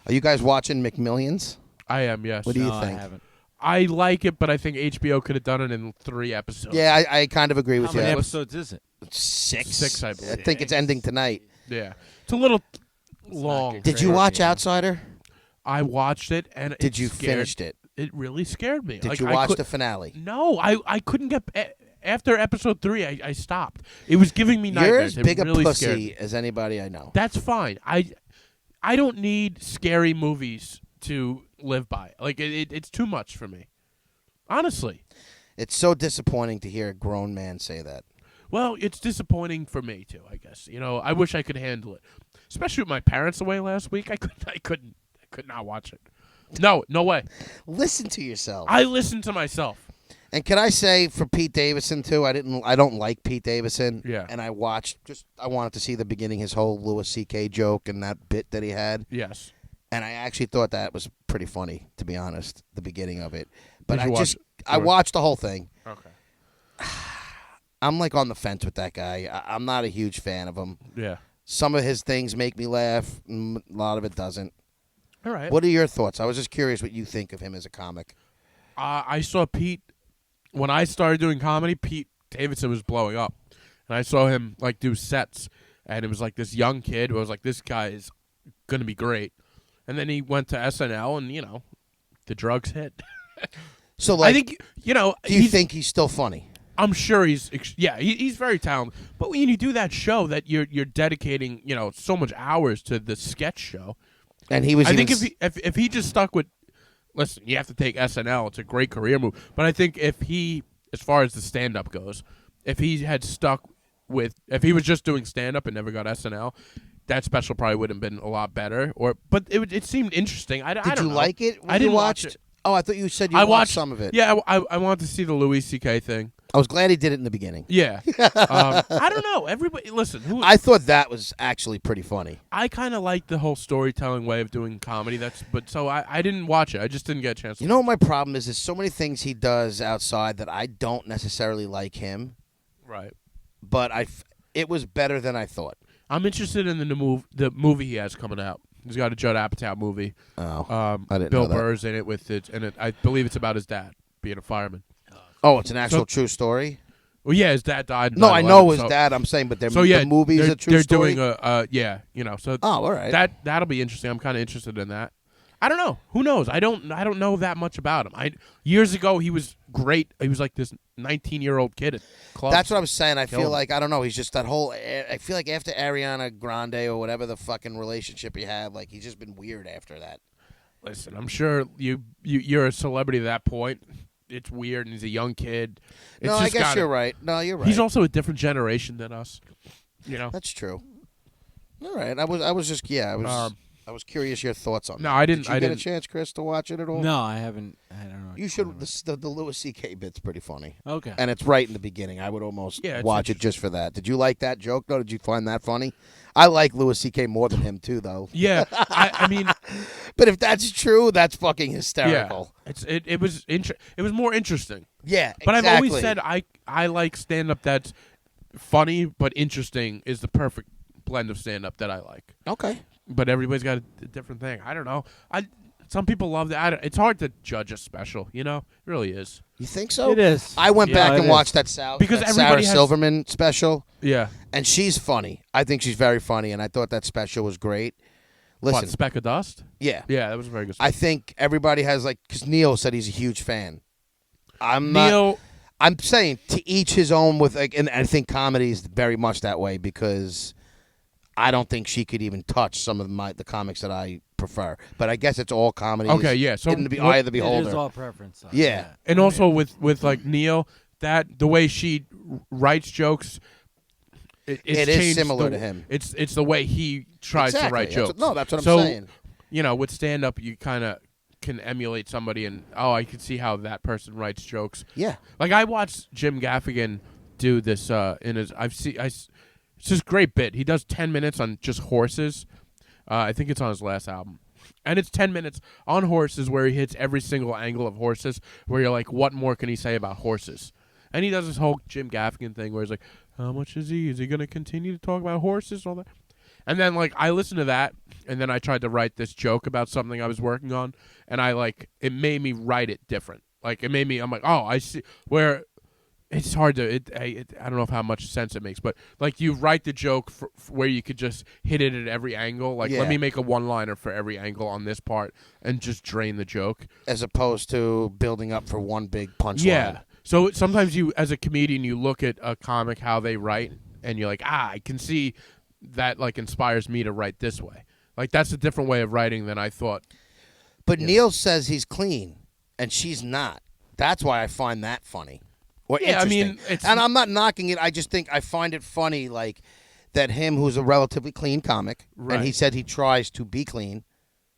Are you guys watching McMillions? I am. Yes. What do you No, think? I haven't. I like it, but I think HBO could have done it in 3 episodes. Yeah, I kind of agree with How you. many It was episodes is it? 6. 6, I I believe. think it's ending tonight. Yeah. It's a little long. good. Did you Crazy. watch Outsider? I watched it and Did it you scared, finish it? It really scared me. Did Like, you I watch could- the finale? No, I couldn't get. After episode 3, I stopped. It was giving me You're nightmares. as It big a really scared me. pussy as anybody I know. That's fine. I don't need scary movies to live by. Like it's too much for me. Honestly. It's so disappointing to hear a grown man say that. Well, it's disappointing for me too, I guess. You know, I wish I could handle it. Especially with my parents away last week. I could not watch it. No way. Listen to yourself. I listened to myself. And can I say for Pete Davidson too? I don't like Pete Davidson. Yeah. And I wanted to see the beginning, his whole Louis C.K. joke and that bit that he had. Yes. And I actually thought that was pretty funny, to be honest, the beginning of it. But Did you watch it? I watched the whole thing. Okay. I'm like on the fence with that guy. I'm not a huge fan of him. Yeah. Some of his things make me laugh. A lot of it doesn't. All right. What are your thoughts? I was just curious what you think of him as a comic. I saw Pete when I started doing comedy. Pete Davidson was blowing up, and I saw him like do sets, and it was like this young kid who I was like, "This guy is gonna be great." And then he went to SNL, and the drugs hit. So, like, I think do you think he's still funny? I'm sure he's he's very talented. But when you do that show, that you're dedicating so much hours to the sketch show. And he was. I think even if he just stuck with, listen, you have to take SNL. It's a great career move. But I think if he, as far as the stand up goes, if he had stuck with, if he was just doing stand up and never got SNL, that special probably would have been a lot better. But it seemed interesting. I Did don't you know. like it? When I didn't you watch watched it. Oh, I thought you said you I watched some of it. Yeah, I wanted to see the Louis C.K. thing. I was glad he did it in the beginning. Yeah. I don't know. Everybody, listen. I thought that was actually pretty funny. I kind of like the whole storytelling way of doing comedy. So I didn't watch it. I just didn't get a chance. You know what my problem is? There's so many things he does outside that I don't necessarily like him, Right. but it was better than I thought. I'm interested in the movie he has coming out. He's got a Judd Apatow movie. Oh, I didn't Bill know that. Burr's in it with it, and I believe it's about his dad being a fireman. Oh, it's an actual true story? Well, yeah, his dad died. In No, I 9/11, know his so, dad. I'm saying, but So yeah, the movie is a true they're story? doing a so Oh, all right. that'll be interesting. I'm kind of interested in that. I don't know. Who knows? I don't know that much about him. Years ago he was great. He was like this 19-year-old kid at clubs. That's what I was saying. I feel Killed like I don't know. He's just that whole. I feel like after Ariana Grande or whatever the fucking relationship he had, like he's just been weird after that. Listen, I'm sure you're a celebrity at that point. It's weird, and he's a young kid. It's No, I just guess gotta- you're right. No, you're right. He's also a different generation than us. You know. That's true. All right. I was just I was curious your thoughts on No, that. I didn't- Did you I get didn't- a chance, Chris, to watch it at all? No, I haven't. I don't know. You should. The Louis C.K. bit's pretty funny, Okay. and it's right in the beginning. I would almost Yeah, it's watch it just for that. Did you like that joke though? Did you find that funny? I like Louis C.K. more than him too, though. Yeah, I mean, But if that's true, that's fucking yeah, hysterical. it was it was more interesting. Yeah, But exactly. I've always said I like stand up that's funny but interesting is the perfect blend of stand up that I like. Okay. But everybody's got a different thing. I don't know. Some people love that. It's hard to judge a special. You know, it really is. You think so? It is. I went Yeah, back it and is. watched that Because Sarah everybody has- Silverman special, Yeah. and she's funny. I think she's very funny, and I thought that special was great. Listen, What, Speck of Dust? yeah, Yeah, that was a very good. I think everybody has because Neil said he's a huge fan. I'm not. Neil, I'm saying to each his own. And I think comedy is very much that way because I don't think she could even touch some of the comics that I prefer. But I guess it's all comedy. Okay, yeah, so in the what- eye of the It beholder. is all preference. Though. Yeah. and also with like Neil, that the way she writes jokes, it's It is changed similar the- to him. It's the way he tries to Exactly. write That's jokes. that's what I'm so, saying. You know, with stand up, you kind of can emulate somebody, and I can see how that person writes jokes. Yeah. Like I watched Jim Gaffigan do this in his. It's just a great bit. He does 10 minutes on just horses. I think it's on his last album, and it's 10 minutes on horses where he hits every single angle of horses. Where you're like, what more can he say about horses? And he does this whole Jim Gaffigan thing where he's like, how much is he? Is he going to continue to talk about horses? All that. And then, like, I listened to that, and then I tried to write this joke about something I was working on, and it made me write it different. Like, I'm like, oh, I see, where it's hard to, I don't know how much sense it makes, but, like, you write the joke for where you could just hit it at every angle. Like, Yeah. let me make a one-liner for every angle on this part, and just drain the joke. As opposed to building up for one big punchline. Yeah. So sometimes you, as a comedian, you look at a comic, how they write, and you're like, I can see that like inspires me to write this way. Like that's a different way of writing than I thought. But Neil says he's clean, and she's not. That's why I find that funny. Or Yeah, I mean, interesting. it's- and I'm not knocking it. I just think I find it funny, like that him, who's a relatively clean comic, Right. and he said he tries to be clean.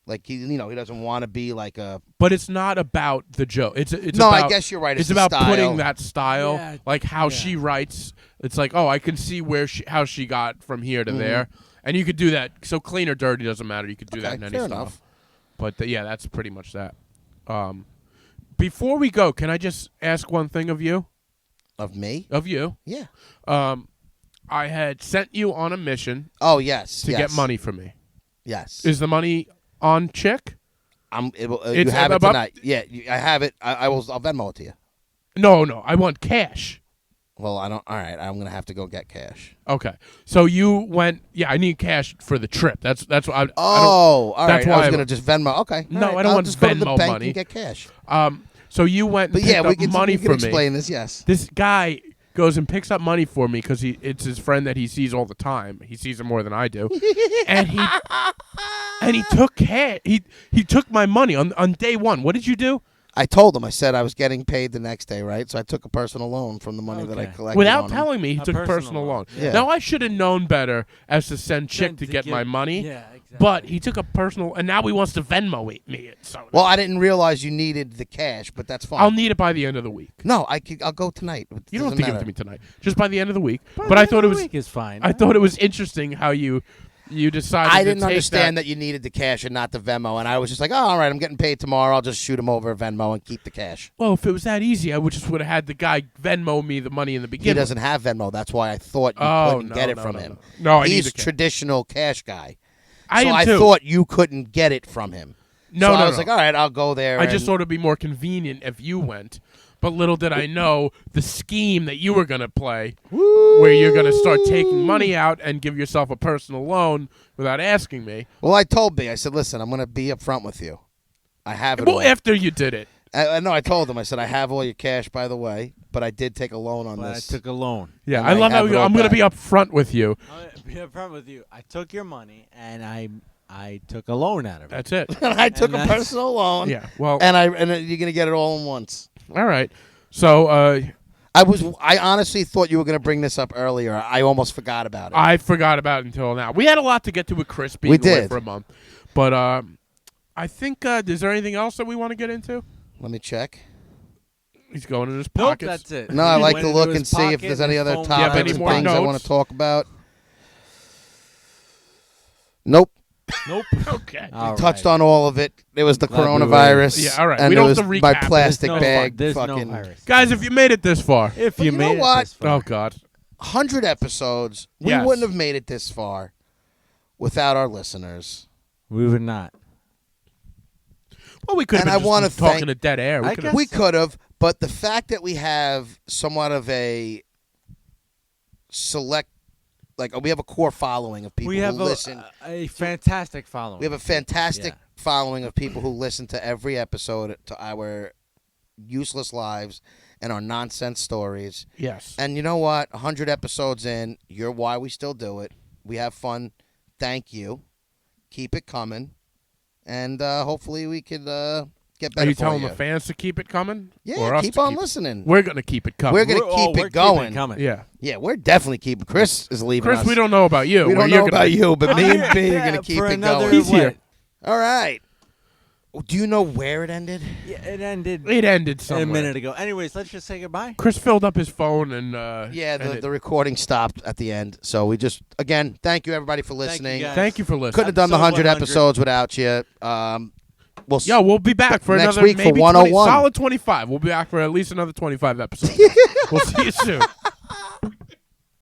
Like he doesn't want to be like a. But it's not about the joke. It's No, about, I guess you're right. It's the about style. putting that style, Yeah, like how yeah. she writes. It's like, I can see how she got from here Mm-hmm. to there, and you could do that. So clean or dirty doesn't matter. You could do that Okay, in any fair style. enough. But yeah, that's pretty much that. Before we go, can I just ask one thing of you? Of me? Of you, Yeah. I had sent you on a mission Oh yes. to get money from me. Yes. Is the money on Chick? You It's have it about- tonight. Yeah, I have it. I will. I'll Venmo it to you. No, I want cash. Well, I don't. All right, I'm gonna have to go get cash. Okay, so you went. Yeah, I need cash for the trip. That's what I don't. Oh, all that's right. why I was I- gonna just Venmo. Okay. No, all right, I don't I'll want just go to the Venmo bank money. and get cash. So you went. But And yeah, picked up money we can from explain this. Yes. me. This guy goes and picks up money for me because it's his friend that he sees all the time. He sees him more than I do, and he took cash. He took my money on day one. What did you do? I told him. I said I was getting paid the next day, right? So I took a personal loan from the money that I Okay. collected Without on him. telling me, he A took personal personal loan. loan. Yeah. Now I should have known better as to send Chick Then to to get give- my money. Yeah, exactly. But he took a personal, and now he wants to Venmo me it. So Well, I didn't realize you needed the cash, but that's fine. I'll need it by the end of the week. No, I'll go tonight. It You don't have doesn't to give it matter. to me tonight. Just by the end of the week. But But I thought it was. week is fine. I thought it was interesting how you decided. I to didn't take understand that you needed the cash and not the Venmo, and I was just like, oh, all right, I'm getting paid tomorrow. I'll just shoot him over a Venmo and keep the cash. Well, if it was that easy, I would have had the guy Venmo me the money in the He beginning. doesn't have Venmo. That's why I thought you Oh, couldn't no, get it no, from no, him. no. No, I need He's the cash. traditional cash guy. I so am I too. thought you couldn't get it from him. No, so no, I was no. like, all right, I'll go there. I just and- thought it'd be more convenient if you went. But little did I know the scheme that you were going to play, where you're going to start taking money out and give yourself a personal loan without asking me. Well, I told B, I said, listen, I'm going to be upfront with you. I have it Well, all. after you did it. I know. I told him. I said I have all your cash, by the way, but I did take a loan on But I this. took a loan. Yeah, And I I love how have it all I'm going to back. be up front with you. I'm gonna be upfront with you. I took your money and I took a loan out of it. That's it. And I took And a that's- personal loan. Yeah. Well, And you're gonna get it all in once. all right. So I honestly thought you were gonna bring this up earlier. I almost forgot about it. I forgot about it until now. We had a lot to get to with Chris being We away did. for a month. But I think, is there anything else that we want to get into? Let me check. He's going in his Nope, pockets. that's it. No, I He like went to into look his and see if pocket there's and any his other phone Do you have topics any and more things I want notes? to talk about. Nope. Nope. Okay. All Touched right. on all of it. It was the Glad we were- coronavirus. Yeah, all right. And We it don't was have to my recap it. plastic no, bag. There's fucking no virus. Guys, if you made it this far. If But you you made know it what? this far. Oh, God. 100 episodes. We Yes. wouldn't have made it this far without our listeners. We would not. Well, we could have And been I wanna just talking thank- to dead air. We I could guess- have. We could have, but the fact that we have somewhat of a select, like we have a core following of people We have who listen. a fantastic following. We have a fantastic Yeah. following of people who listen to every episode, to our useless lives and our nonsense stories. Yes. And you know what? 100 episodes in, you're why we still do it. We have fun. Thank you. Keep it coming. And hopefully we could get better Are you for telling you. the fans to keep it coming? Yeah, Or us keep to on listening. We're going to keep it coming. We're gonna We're keep it keeping going. coming. Yeah. Yeah, we're definitely keeping. Chris is leaving Chris, us. we don't know about you. We Where don't you're know gonna about be. you, but me and B are Yeah, going to keep for it another, going. He's here. what? All right. Do you know where it ended? Yeah, it ended It ended somewhere. a minute ago. Anyways, let's just say goodbye. Chris filled up his phone and Yeah, and the recording stopped at the end. So we just, again, thank you everybody for listening. guys. thank you for listening. Couldn't have done the Episode 100 100. episodes without you. Yo, we'll be back for next another week for maybe 101. solid 25. We'll be back for at least another 25 episodes. We'll see you soon.